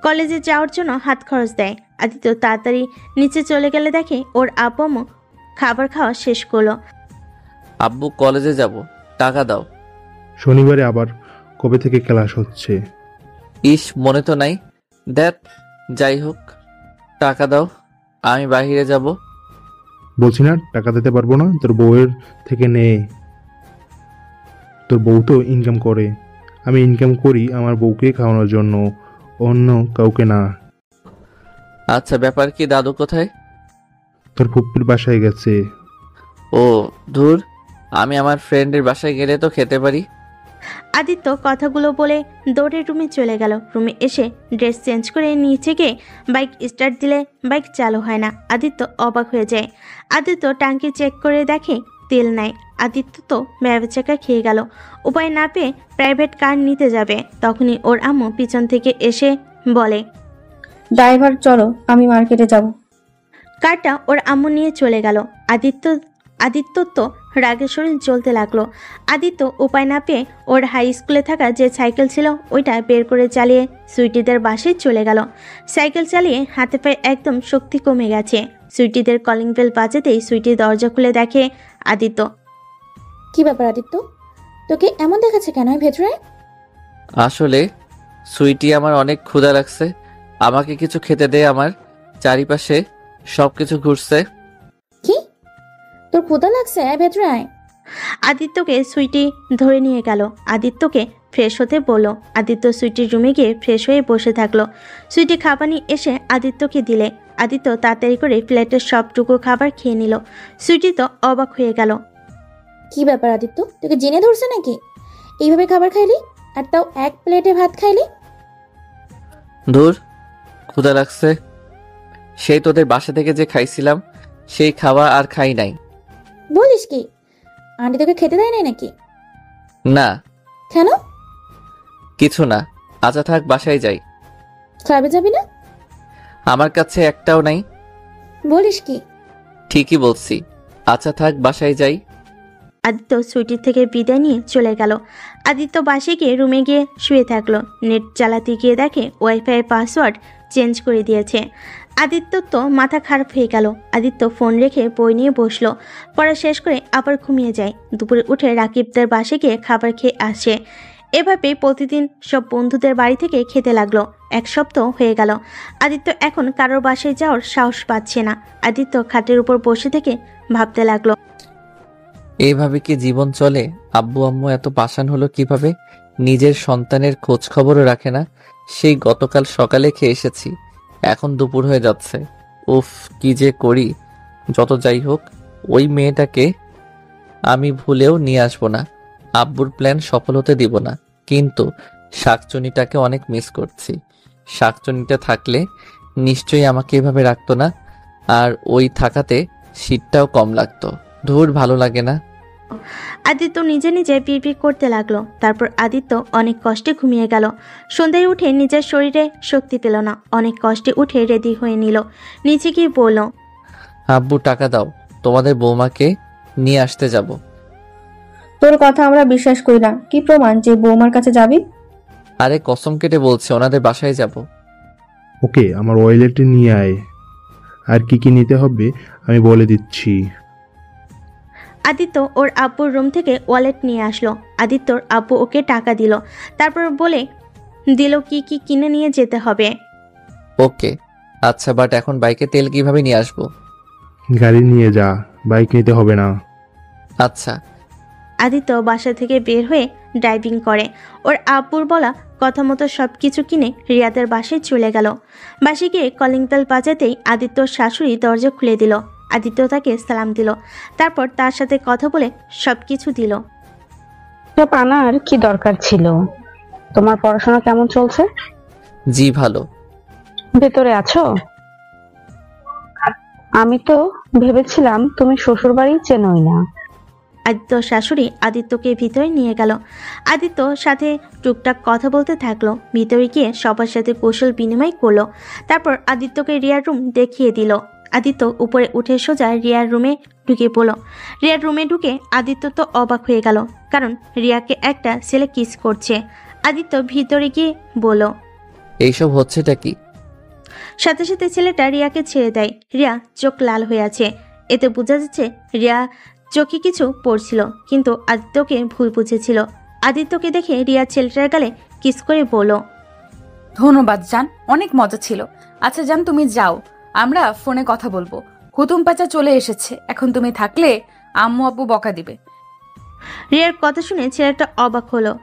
কলেজে যাওয়ার জন্য হাত খরচ দেয়। আদিত্য তাড়াতাড়ি নিচে চলে গেলে দেখে ওর আব্বু আম্মু খাবার খাওয়া শেষ করলো। আব্বু কলেজে যাব, টাকা দাও। শনিবারে আবার কবে থেকে ক্লাস হচ্ছে? ইস, মনে তো নাই। দেখ, যাই হোক, টাকা দাও, আমি বাইরে যাব। বলছি না টাকা দিতে পারবো না, তোর বউয়ের থেকে নে। তোর বউ তো ইনকাম করে, আমি ইনকাম করি আমার বউকে খাওয়ানোর জন্য, অন্য কাউকে না। আচ্ছা, ব্যাপার কি? দাদু কোথায়? তোর ফুপ্পির বাসায় গেছে। ও ধুর, আমি আমার ফ্রেন্ডের বাসায় গেলে তো খেতে পারি। আদিত্য কথাগুলো বলে দৌড়ে রুমে চলে গেল। রুমে এসে ড্রেস চেঞ্জ করে নিচে গিয়ে বাইক স্টার্ট দিলে বাইক চালু হয় না। আদিত্য অবাক হয়ে যায়। আদিত্য ট্যাঙ্কি চেক করে দেখে তেল নাই। আদিত্য তো ব্যাবেচাকা খেয়ে গেল। উপায় না পেয়ে প্রাইভেট কার নিতে যাবে। তখনই ওর আম্মু পিছন থেকে এসে বলে, ড্রাইভার চলো, আমি মার্কেটে যাব। কারটা ওর আম্মু নিয়ে চলে গেল। আদিত্য তো রাগে শরীর জ্বলতে লাগলো। আদিত্য উপায় না পেয়ে ওর হাই স্কুলে থাকা যে সাইকেল ছিল ওইটা বের করে চালিয়ে সুইটিদের বাসায় চলে গেল। সাইকেল চালিয়ে হাতে পায়ে একদম শক্তি কমে গেছে। সুইটিদের কলিং বেল বাজাতেই সুইটি দরজা খুলে দেখে আদিত্য। কি ব্যাপার আদিত্য, তোকে এমন দেখাচ্ছে কেন ভেতরে? আসলে সুইটি, আমার অনেক ক্ষুধা লাগছে, আমাকে কিছু খেতে দে। আমার চারিপাশে সবকিছু ঘুরছে। কি, তোর ক্ষুধা লাগছে? ভেতরে আয়। আদিত্যকে সুইটি ধরে নিয়ে গেল। আদিত্যকে ফ্রেশ হতে বলল। আদিত্য সুইটির রুমে গিয়ে ফ্রেশ হয়ে বসে থাকলো। সুইটি খাবার নিয়ে এসে আদিত্যকে দিলে। আদিত্য তাড়াতাড়ি করে প্লেটের সবটুকু খাবার খেয়ে নিল। সুইটি তো অবাক হয়ে গেল। কি ব্যাপার আদিত্য, তোকে জেনে ধরছে নাকি? এইভাবে খাবার খাইলি, আর তাও এক প্লেটে ভাত খাইলি? ধুর, ক্ষুধা লাগছে। সেই তোদের বাসা থেকে যে খাইছিলাম সেই খাওয়া আর খাই নাই। বলিস কি? আন্টি তোকে খেতে দেয় নাই নাকি? না, কেন? কিছু না। আচ্ছা থাক, বাসায় যাই। ক্লাবে যাবি না? আমার কাছে একটাও নাই। বলিস কি? ঠিকই বলছি। আচ্ছা থাক, বাসায় যাই। আদিত্য সুইটির থেকে বিদায় নিয়ে চলে গেল। আদিত্য বাসে গিয়ে রুমে গিয়ে শুয়ে থাকলো। নেট চালাতে গিয়ে দেখে ওয়াইফাই পাসওয়ার্ড চেঞ্জ করে দিয়েছে। আদিত্য তো মাথা খারাপ হয়ে গেল। আদিত্য ফোন রেখে বই নিয়ে বসলো। পড়া শেষ করে আবার ঘুমিয়ে যায়। দুপুরে উঠে রাকিবদের বাসে গিয়ে খাবার খেয়ে আসে। এভাবে প্রতিদিন সব বন্ধুদের বাড়ি থেকে খেতে লাগলো। এক সপ্তাহ হয়ে গেল। আদিত্য এখন কারোর বাসায় যাওয়ার সাহস পাচ্ছে না। আদিত্য খাটের উপর বসে থেকে ভাবতে লাগলো, এইভাবে কি জীবন চলে? আব্বু আম্মু এত পাষাণ হলো কিভাবে? নিজের সন্তানের খোঁজ খবরও রাখে না। সেই গতকাল সকালে খেয়ে এসেছি, এখন দুপুর হয়ে যাচ্ছে। উফ, কি যে করি। যত যাই হোক, ওই মেয়েটাকে আমি ভুলেও নিয়ে আসবো না। আব্বুর প্ল্যান সফল হতে দিব না। কিন্তু শাকচুনিটাকে অনেক মিস করছি। শাকচুনিটা থাকলে নিশ্চয়ই আমাকে এভাবে রাখতো না, আর ওই থাকাতে শীতটাও কম লাগতো। ধুর, ভালো লাগে না। আদিত্য নিজে নিজে বিড়বিড় করতে লাগলো। তারপর আদিত্য অনেক কষ্টে ঘুমিয়ে গেল। সন্ধ্যায় উঠে নিজের শরীরে শক্তি পেল না। অনেক কষ্টে উঠে রেডি হয়ে নিল। নিচে গিয়ে বলল, আব্বু টাকা দাও, তোমাদের বৌমাকে নিয়ে আসতে যাব। তোর কথা আমরা বিশ্বাস করি না। কি প্রমাণ যে বৌমার কাছে যাবি? আরে কসম কেটে বলছি, ওনাদের বাসায় যাব। ওকে, আমার ওয়ালেটে নিয়ে আয়। আর কি কি নিতে হবে আমি বলে দিচ্ছি। আদিত্য ওর আব্বুর রুম থেকে ওয়ালেট নিয়ে আসলো। আদিত্যর আব্বু ওকে টাকা দিল। তারপর বলে দিল কি কি কিনে নিয়ে যেতে হবে। ওকে আচ্ছা, বাট এখন বাইকে তেল কিভাবে নিয়ে আসবো? গাড়ি নিয়ে যা, বাইক নিতে হবে না। আচ্ছা। আদিত্য বাসা থেকে বের হয়ে ড্রাইভিং করে। ওর আব্বুর বলা কথা মতো সব কিছু কিনে রিয়াদের বাসায় চলে গেল। বাসে গিয়ে কলিং বেল বাজাতেই আদিত্যর শাশুড়ি দরজা খুলে দিল। আদিত্য তাকে সালাম দিল। তারপর তার সাথে কথা বলে সব কিছু দিল। সব আনার কি দরকার ছিল? তোমার পড়াশোনা কেমন চলছে? জি ভালো। ভেতরে আছো? আমি তো ভেবেছিলাম তুমি শ্বশুর বাড়ি চেনোই না। আদিত্য শাশুড়ি আদিত্যকে ভিতরে নিয়ে গেল। আদিত্য সাথে টুকটাক কথা বলতে থাকলো। ভিতরে গিয়ে সবার সাথে কৌশল বিনিময় করলো। তারপর আদিত্যকে রিয়ার রুম দেখিয়ে দিল। আদিত্য উপরে উঠে সোজা রিয়ার রুমে ঢুকে পড়ল। রিয়ার রুমে ঢুকে আদিত্য তো অবাক হয়ে গেল, কারণ রিয়াকে একটা ছেলে কিস করছে। আদিত্য ভিতরে গিয়ে বলল, এইসব হচ্ছেটা কি? সাথে সাথে ছেলেটা রিয়াকে ছেড়ে দেয়। রিয়া চোখ লাল হয়ে আছে। এতে বোঝা যাচ্ছে রিয়া চোখে কিছু পড়ছিল, কিন্তু আদিত্যকে ভুল বুঝেছিল। আদিত্যকে দেখে রিয়া ছেলেটার গালে কিস করে বলল, ধন্যবাদ জান, অনেক মজা ছিল। আচ্ছা জান, তুমি যাও, আমরা ফোনে কথা বলবো। হুতুম পাচা চলে এসেছে, এখন তুমি থাকলে আম্মু আব্বু বকা দিবে। রিয়ার কথা শুনে ছেলেটা অবাক হলো।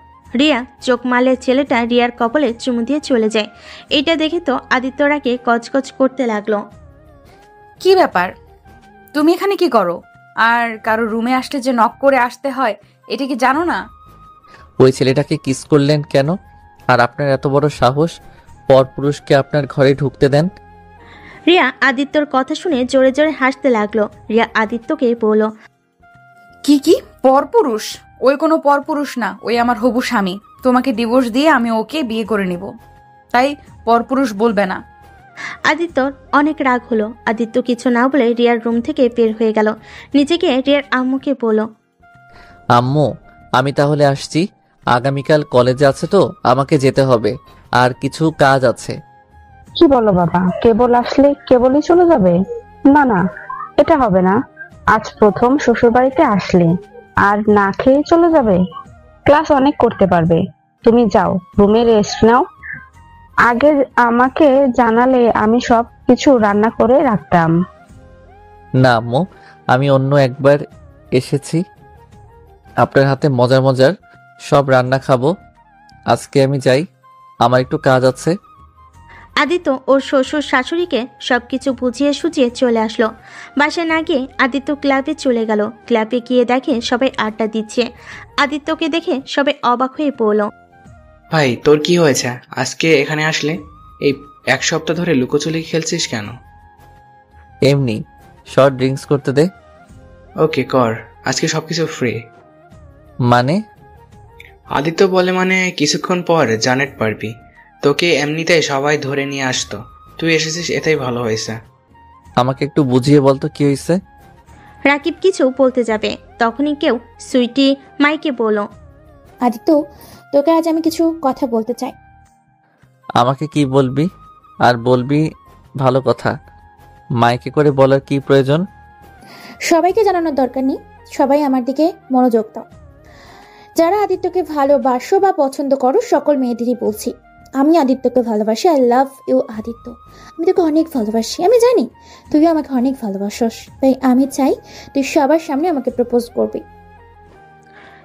রিয়া চোখ মারলে ছেলেটা রিয়ার কপালে চুমু দিয়ে চলে যায়। এটা দেখে তো আদিত্যরাকে কচকচ করতে লাগলো। কি ব্যাপার, তুমি এখানে কি করো? আর কারো রুমে আসলে যে নক করে আসতে হয়, এটা কি জানো না? ওই ছেলেটাকে কিস করলেন কেন? আর আপনার এত বড় সাহস, পরপুরুষকে আপনার ঘরে ঢুকতে দেন? রিয়া আদিত্যর কথা শুনে জোরে জোরে হাসতে লাগলো। রিয়া আদিত্যকে বলল, কি পরপুরুষ? ওই কোনো পরপুরুষ না, ওই আমার হবু স্বামী। তোমাকে ডিভোর্স দিয়ে আমি ওকে বিয়ে করে নিব, তাই পরপুরুষ বলবে না। আদিত্যর অনেক রাগ হলো। আদিত্য কিছু না বলে রিয়ার রুম থেকে বের হয়ে গেল। নিচে গিয়ে রিয়ার আম্মুকে বলল, আম্মু, আমি তাহলে আসছি। আগামীকাল কলেজে আছে তো, আমাকে যেতে হবে, আর কিছু কাজ আছে। কি বলো বাবা, কেবল আসলে কেবলই চলে যাবে? না না, এটা হবে না। আজ প্রথম শ্বশুর বাড়িতে আসলে আর না খেয়ে চলে যাবে? ক্লাস অনেক করতে পারবে। তুমি যাও, রুমে রেস্ট নাও। আগে আমাকে জানালে আমি সব কিছু রান্না করে রাখতাম। না আম্মু, আমি অন্য একবার এসেছি, আপনার হাতে মজার মজার সব রান্না খাবো। আজকে আমি যাই, আমার একটু কাজ আছে। আদিত্য ওর শ্বশুর শাশুড়িকে সবকিছু বুঝিয়ে সুঝিয়ে চলে আসলো। বাসায় না গিয়ে আদিত্য ক্লাবে চলে গেল। ক্লাবে গিয়ে দেখে সবাই আড্ডা দিচ্ছে। আদিত্যকে দেখে সবাই অবাক হয়ে পড়ল। ভাই তোর কি হয়েছে, আজকে এখানে আসলে? এই 1 সপ্তাহ ধরে লুকোচুরি খেলছিস কেন? এমনি শর্ট ড্রিঙ্কস করতে দে। ওকে কর, আজকে সবকিছু ফ্রি। মানে? আদিত্য বলে মানে কিছুক্ষণ পর জানেট পারবি। তোকে এমনিতেই সবাই ধরে নিয়ে আসতো, তুই এসেছিস এটাই ভালো হয়েছে। আমাকে একটু বুঝিয়ে বলতো কি হয়েছে। রাকিব কিছু বলতে যাবে, তখনই কেউ সুইটি মাইকে বলল, আদিত্য, তোকে আজ আমি কিছু কথা বলতে চাই। আমাকে কি বলবি? আর বলবি ভালো কথা, মাইকে করে বলার কি প্রয়োজন? সবাইকে জানানোর দরকার নেই, সবাই আমার দিকে মনোযোগ দাও। যারা আদিত্যকে ভালোবাসো বা পছন্দ করো সকল মেয়েদেরই বলছি, আমি আদিত্যকে ভালোবাসি। আই লাভ ইউ আদিত্য, আমি তোকে অনেক ভালোবাসি। আমি জানি তুইও আমাকে অনেক ভালোবাসস, তাই আমি চাই তুই সবার সামনে আমাকে প্রপোজ করবি।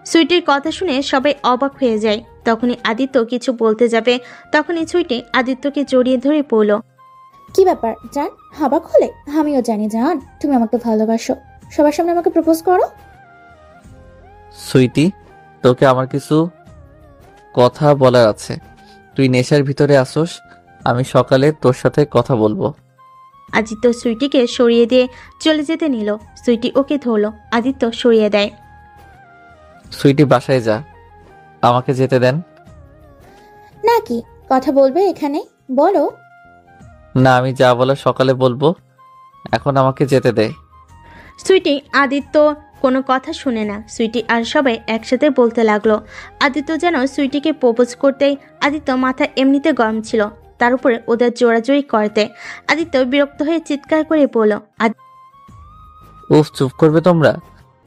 সুইটির কথা শুনে সবাই অবাক হয়ে যায়। তখনই আদিত্য কিছু বলতে যাবে, তখনই সুইটি আদিত্যকে জড়িয়ে ধরে পড়ল। কি ব্যাপার জান, অবাক হলে? আমিও জানি জান তুমি আমাকে ভালোবাসো, সবার সামনে আমাকে প্রপোজ করো। সুইটি, তোকে আমার কিছু কথা বলার আছে। তুই নেশার ভিতরে আসোস, আমি সকালে তোর সাথে কথা বলবো। আদিত্য সুইটিকে সরিয়ে দিয়ে চলে যেতে নিল। সুইটি ওকে ধরল, আদিত্য সরিয়ে দেয়। সুইটি বাসায় যা, আমাকে যেতে দেন। নাকি কথা বলবে এখানে? বলো। না, আমি যা বলার সকালে বলবো, এখন আমাকে যেতে দে। সুইটি আদিত্য কোনো কথা শুনে না। সুইটি আর সবাই একসাথে বলতে লাগলো। আদিত্য যেন সুইটিকে প্রপোজ করতেই আদিত্য মাথা এমনিতে গরম ছিল, তার উপরে ওদের জোরাজোরি করতে আদিত্য বিরক্ত হয়ে চিৎকার করে বলল, উফ, চুপ করবে তোমরা।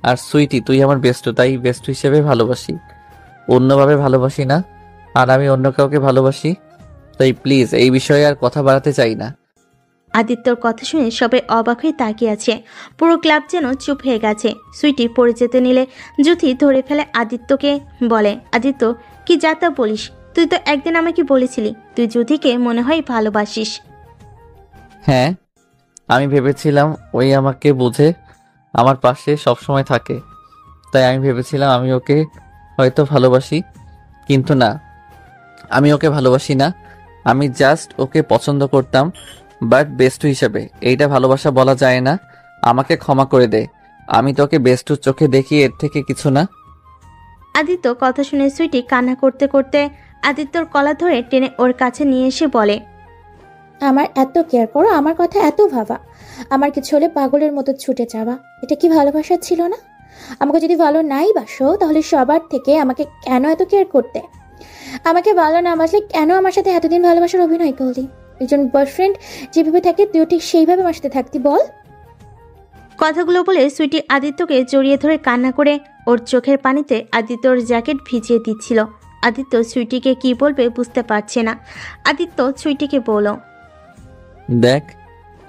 আর সুইটি, তুই আমার বেস্ট, তাই বেস্ট হিসেবে ভালোবাসি, অন্যভাবে ভালোবাসি না। আর আমি অন্য কাউকে ভালোবাসি, তাই প্লিজ এই বিষয়ে আর কথা বাড়াতে চাই না। আদিত্যর কথা শুনে সবাই অবাক হয়ে তাকিয়ে আছে। পুরো ক্লাব যেন চুপ হয়ে গেছে। সুইটি পড়ে যেতে নিলে জ্যোতি ধরে ফেলে আদিত্যকে, বলে, আদিত্য কি যা তা বলিস? তুই তো একদিন আমাকে বলেছিলি তুই জ্যোতিকে মনে হয় ভালোবাসিস। হ্যাঁ, আমি ভেবেছিলাম ওই আমাকে বুঝে আমার পাশে সবসময় থাকে, তাই আমি ভেবেছিলাম আমি ওকে হয়তো ভালোবাসি, কিন্তু না, আমি ওকে ভালোবাসি না। আমি জাস্ট ওকে পছন্দ করতাম, বাট বেস্ট হিসেবে। এইটা ভালোবাসা বলা যায় না, আমাকে ক্ষমা করে দে। আমি তোকে বেস্ট চোখে দেখি, এর থেকে কিছু না। আদিত্য কথা শুনে সুইটি কান্না করতে করতে আদিত্যর কলা ধরে টেনে ওর কাছে নিয়ে এসে বলে, আমার এত কেয়ার করো, আমার কথা এত ভাবা, আমার কিছু হলে পাগলের মতো ছুটে যাওয়া, এটা কি ভালোবাসা ছিল না? আমাকে যদি ভালো নাই বাসো তাহলে সবার থেকে আমাকে কেন এত কেয়ার করতে? আমাকে ভালো না বাসলে কেন আমার সাথে এতদিন ভালোবাসার অভিনয় করলি? একজন বয়ফ্রেন্ড যেভাবে থাকে তুইও ঠিক সেইভাবে আমার সাথে থাকতি, বল। কথাগুলো বলে সুইটি আদিত্যকে জড়িয়ে ধরে কান্না করে ওর চোখের পানিতে আদিত্যর জ্যাকেট ভিজিয়ে দিচ্ছিল। আদিত্য সুইটিকে কি বলবে বুঝতে পারছে না। আদিত্য সুইটিকে বলল, দেখ,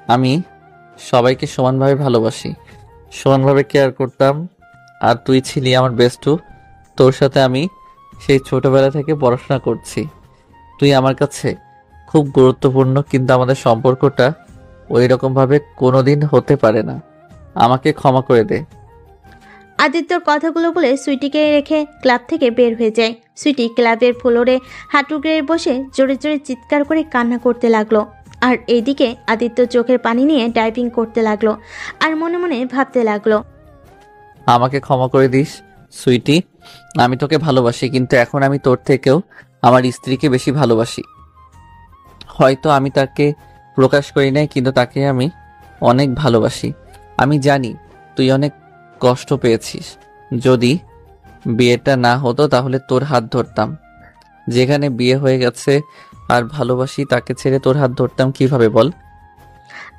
আমি সবাইকে সমানভাবে ভালোবাসি, সমানভাবে কেয়ার করতাম, আর তুই ছিলি আমার বেস্টু। তোর সাথে আমি সেই ছোটবেলা থেকে পড়াশোনা করছি, তুই আমার কাছে খুব গুরুত্বপূর্ণ, কিন্তু আমাদের সম্পর্কটা ওই রকমভাবে কোনোদিন হতে পারে না। আমাকে ক্ষমা করে দে। আদিত্যর কথাগুলো বলে সুইটিকে রেখে ক্লাব থেকে বের হয়ে যায়। সুইটি ক্লাবের ফ্লোরে হাঁটু গেড়ে বসে জোরে জোরে চিৎকার করে কান্না করতে লাগলো। আর এইদিকে আদিত্য চোখের পানি নিয়ে ডাইভিং করতে লাগলো আর মনে মনে ভাবতে লাগলো, আমাকে ক্ষমা করে দিস সুইটি, আমি তোকে ভালোবাসি, কিন্তু এখন আমি তোর থেকেও আমার স্ত্রীকে বেশি ভালোবাসি। হয়তো আমি তাকে প্রকাশ করি নাই, কিন্তু তাকে আমি অনেক ভালোবাসি। আমি জানি তুই অনেক কষ্ট পেয়েছিস। যদি বিয়েটা না হতো তাহলে তোর হাত ধরতাম, যেখানে বিয়ে হয়ে গেছে আর ভালোবাসি তাকে ছেড়ে তোর হাত ধরতাম কিভাবে বল?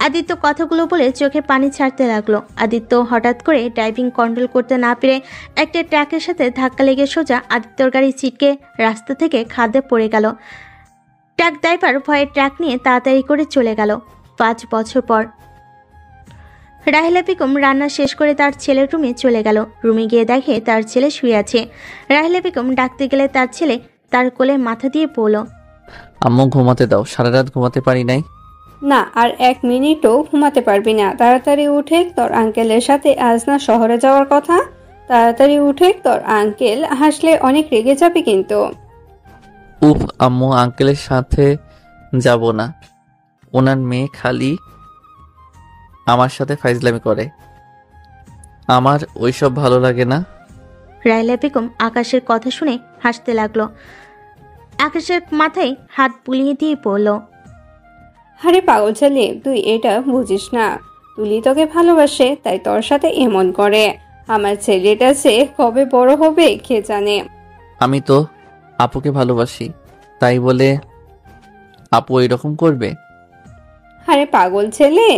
আদিত্য কথাগুলো বলে চোখে পানি ছাড়তে লাগলো। আদিত্য হঠাৎ করে ড্রাইভিং কন্ট্রোল করতে না পেরে একটা ট্রাকের সাথে ধাক্কা লেগে সোজা আদিত্যর গাড়ি ছিটকে রাস্তা থেকে খাদে পড়ে গেল। ট্রাক ড্রাইভার ভয়ে ট্রাক নিয়ে তাড়াতাড়ি করে চলে গেল। 5 বছর পর রাহেলা বেগম রান্না শেষ করে তার ছেলের রুমে চলে গেল। রুমে গিয়ে দেখে তার ছেলে শুয়ে আছে। রাহেলা বেগম ডাকতে গেলে তার ছেলে তার কোলে মাথা দিয়ে পড়ল। আম্মু ঘুমাতে দাও, সারা রাত ঘুমাতে পারি নাই। না, আর 1 মিনিটও ঘুমাতে পারবি না। তাড়াতাড়ি উঠে, তোর আঙ্কেলের সাথে আজ না শহরে যাওয়ার কথা। তাড়াতাড়ি উঠে, তোর আঙ্কেল হাসলে অনেক রেগে যাবে কিন্তু। উফ আম্মু, আঙ্কেলের সাথে যাব না। ওনার মেয়ে খালি আমার সাথে ফাইজলামি করে, আমার ওইসব ভালো লাগে না। রাইলা বেগম আকাশের কথা শুনে হাসতে লাগলো। আকাশের মাথায় হাত বুলিয়ে দিয়ে পড়ল। আরে পাগল ছেলে, তুই এটা বুঝিস না। তুলি তোকে ভালোবাসে, তাই তোর সাথে এমন করে। আমার ছেলেটা সে কবে বড় হবে কে জানে। আমি তো আপুকে ভালোবাসি, তাই বলে আপু এরকম করবে? আরে পাগল ছেলে,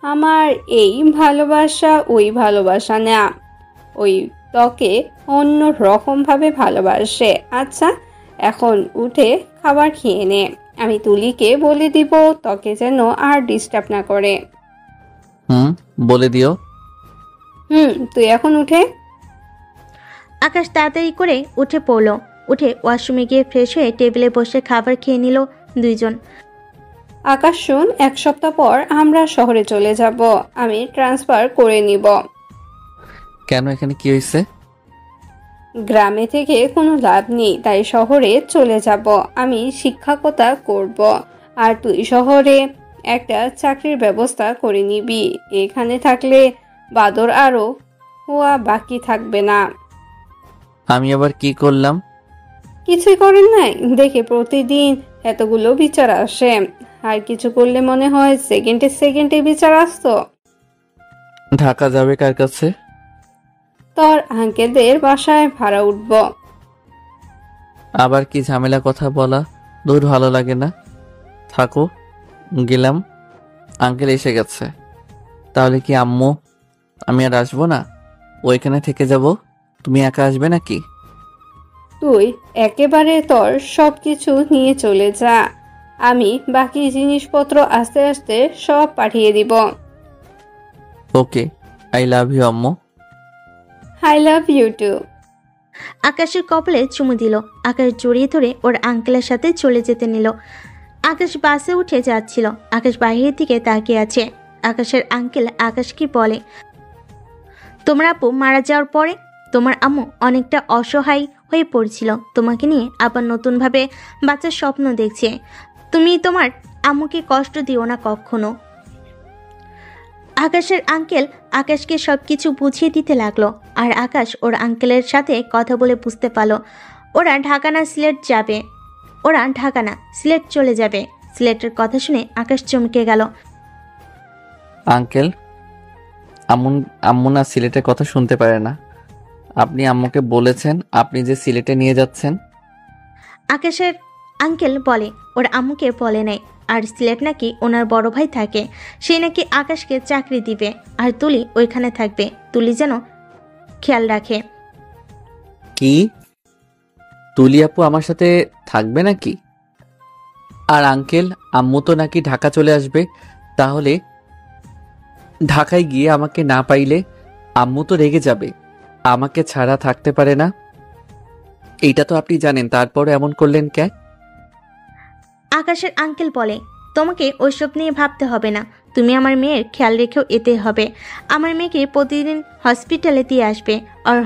আমার এই ভালোবাসা ওই ভালোবাসা না, ওই তোকে অন্য রকম ভাবে ভালোবাসে। আচ্ছা, এখন উঠে খাবার খেয়ে নে। আমি তুলিকে বলে দিব তোকে যেন আর ডিস্টার্ব না করে। বলে দিও। তুই এখন উঠে। আকাশ তাড়াতাড়ি করে উঠে পড়ল। উঠে ওয়াশরুমে গিয়ে ফ্রেশ হয়ে টেবিলে বসে খাবার খেয়ে নিল দুইজন। আকাশ শুন, 1 সপ্তাহ পর আমরা শহরে চলে যাব। আমি ট্রান্সফার করে নিব। কেন, এখানে কি হয়েছে? গ্রামে থেকে কোনো লাভ নেই, তাই শহরে চলে যাব। আমি শিক্ষকতা করব, আর তুই শহরে একটা চাকরির ব্যবস্থা করে নিবি। এখানে থাকলে বাদর আরো হওয়া বাকি থাকবে না। আমি আবার কি করলাম? কিছুই করেন নাই দেখে প্রতিদিন এতগুলো বিচার আসে। আর কিছু করলে মনে হয় সেকেন্ডে সেকেন্ডে বিচার আসতো। ঢাকা যাবে কার কাছে? তোর আঙ্কেলদের বাসায় ভাড়া উঠব। আবার কি ঝামেলা কথা বলা, দূর ভালো লাগে না। থাকো, গেলাম। আঙ্কেল এসে গেছে, তাহলে কি আম্মু আমি আর আসবো না? ওইখানে থেকে যাব, তুমি একা আসবে নাকি? তুই একেবারে তোর সবকিছু নিয়ে চলে যা, আমি বাকি জিনিসপত্র আস্তে আস্তে সব পাঠিয়ে দিব। ওকে, আই লাভ ইউ আম্মু। I love you too. আকাশের কপালে চুমু দিল। আকাশ জড়িয়ে ধরে ওর আঙ্কেলের সাথে চলে যেতে নিল। আকাশ বাসে উঠে যাচ্ছিল। আকাশ বাইরের দিকে তাকিয়ে আছে। আকাশের আঙ্কেল আকাশকে বলে, তোমার আপু মারা যাওয়ার পরে তোমার আম্মু অনেকটা অসহায় হয়ে পড়ছিল। তোমাকে নিয়ে আবার নতুনভাবে বাচ্চার স্বপ্ন দেখছে। তুমি তোমার আম্মুকে কষ্ট দিও না কখনো। আকাশের আঙ্কেল আকাশকে সবকিছু বুঝিয়ে দিতে লাগলো। আর আকাশ ওর আঙ্কেলের সাথে কথা বলে বুঝতে পারলো ওরা ঢাকা না সিলেট যাবে। ওরা ঢাকা না সিলেট চলে যাবে। সিলেটের কথা শুনে আকাশ চমকে গেল। আঙ্কেল, আম্মু না সিলেটের কথা শুনতে পারে না। আপনি আম্মুকে বলেছেন আপনি যে সিলেটে নিয়ে যাচ্ছেন? আকাশের আঙ্কেল বলে ওর আম্মুকে বলে নাই। আর সিলেট নাকি ওনার বড় ভাই থাকে, সে নাকি আকাশকে চাকরি দিবে। আর তুলি ওইখানে থাকবে। তুলি যেন খেয়াল রাখে। কি, তুলি আপু আমার সাথে থাকবে নাকি? আর আঙ্কেল, আম্মু তো নাকি ঢাকা চলে আসবে। তাহলে ঢাকায় গিয়ে আমাকে না পাইলে আম্মু তো রেগে যাবে, আমাকে ছাড়া থাকতে পারে না। এইটা তো আপনি জানেন, তারপরে এমন করলেন কেন? আকাশের আঙ্কেল বলে, তোমাকে ওইসব নিয়ে ভাবতে হবে না। তুমি আমার মেয়ের খেয়াল রেখেও এতে হবে। আমার মেয়েকে প্রতিদিন হসপিটালে দিয়ে আসবে। আর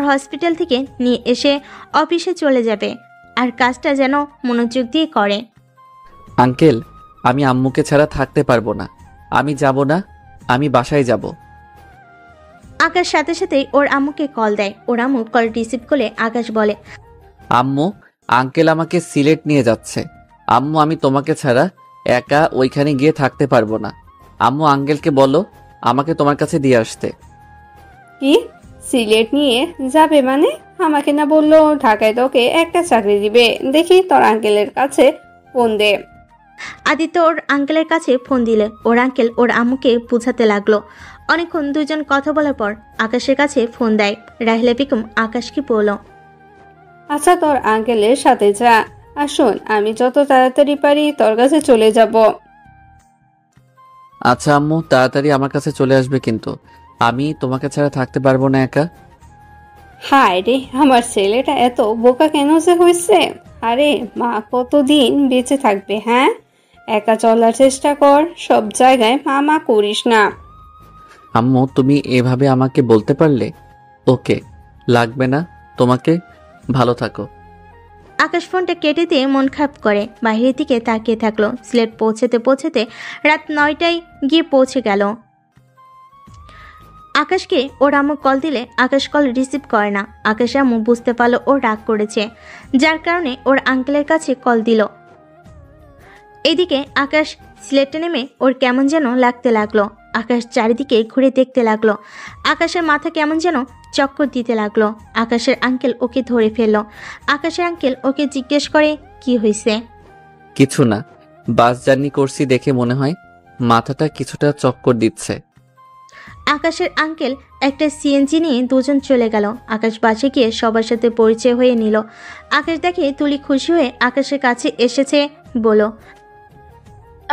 হসপিটাল থেকে নিয়ে এসে অফিসে চলে যাবে। আর কাজটা যেন মনোযোগ দিয়ে করে। আঙ্কেল, আমি আম্মুকে ছাড়া থাকতে পারবো না। আমি যাব না, আমি বাসায় যাব। আকাশ সাথে সাথেই ওর আম্মুকে কল দেয়। ওর আম্মু কল রিসিভ করে আকাশ বলে, আম্মু, আঙ্কেল আমাকে সিলেট নিয়ে যাচ্ছে। আম্মু, আমি তোমাকে ছাড়া একা ওইখানে গিয়ে থাকতে পারবো না। আম্মু, আঙ্কেলকে বলো আমাকে তোমার কাছে দিয়ে আসতে। কি, সিলেট নিয়ে যাবে মানে? আমাকে না বললো ঢাকায় তোকে একটা চাকরি দিবে। দেখি তোর আঙ্কেলের কাছে ফোন দে। আদিত্য ওর আঙ্কেলের কাছে ফোন দিলে ওর আঙ্কেল ওর আম্মুকে বুঝাতে লাগলো। অনেকক্ষণ দুজন কথা বলার পর আকাশের কাছে ফোন দেয়। রাহিলা বেগম আকাশকে বলল, আচ্ছা, তোর আঙ্কেলের সাথে যা। আর শোন, আমি যত তাড়াতাড়ি পারি তোর কাছে চলে যাব। আচ্ছা আম্মু, তাড়াতাড়ি আমার কাছে চলে আসবে, কিন্তু আমি তোমাকে ছাড়া থাকতে পারবো না একা। হায় রে, আমার ছেলেটা এত বোকা কেন যে হয়েছে। আরে মা কতদিন বেঁচে থাকবে, হ্যাঁ? একা চলার চেষ্টা কর, সব জায়গায় মামা করিস না। আম্মু তুমি এভাবে আমাকে বলতে পারলে? ওকে, লাগবে না তোমাকে, ভালো থাকো। আকাশ ফোনটা কেটে দিয়ে মন খারাপ করে বাইরের দিকে তাকিয়ে থাকলো। সিলেট পৌঁছাতে পৌঁছাতে রাত 9টায় গিয়ে পৌঁছে গেল। আকাশকে ওর আম্মু কল দিলে আকাশ কল রিসিভ করে না। আকাশ আম্মু বুঝতে পারলো ও রাগ করেছে, যার কারণে ওর আঙ্কেলের কাছে কল দিল। এদিকে আকাশ সিলেটে নেমে ওর কেমন যেন লাগতে লাগলো। আকাশ চারিদিকে ঘুরে দেখতে লাগলো। আকাশের মাথা কেমন যেন চক্কর দিতে লাগলো। আকাশের আঙ্কেল ওকে ধরে ফেললো। আকাশের আঙ্কেল ওকে জিজ্ঞেস করে কি হয়েছে। কিছু না, বাস জার্নি করছি দেখে মনে হয় মাথাটা কিছুটা চক্কর দিচ্ছে। আকাশের আঙ্কেল একটা সিএনজি নিয়ে দুজন চলে গেল। আকাশ বাসে গিয়ে সবার সাথে পরিচয় হয়ে নিল। আকাশ দেখে তুলি খুশি হয়ে আকাশের কাছে এসেছে, বলো,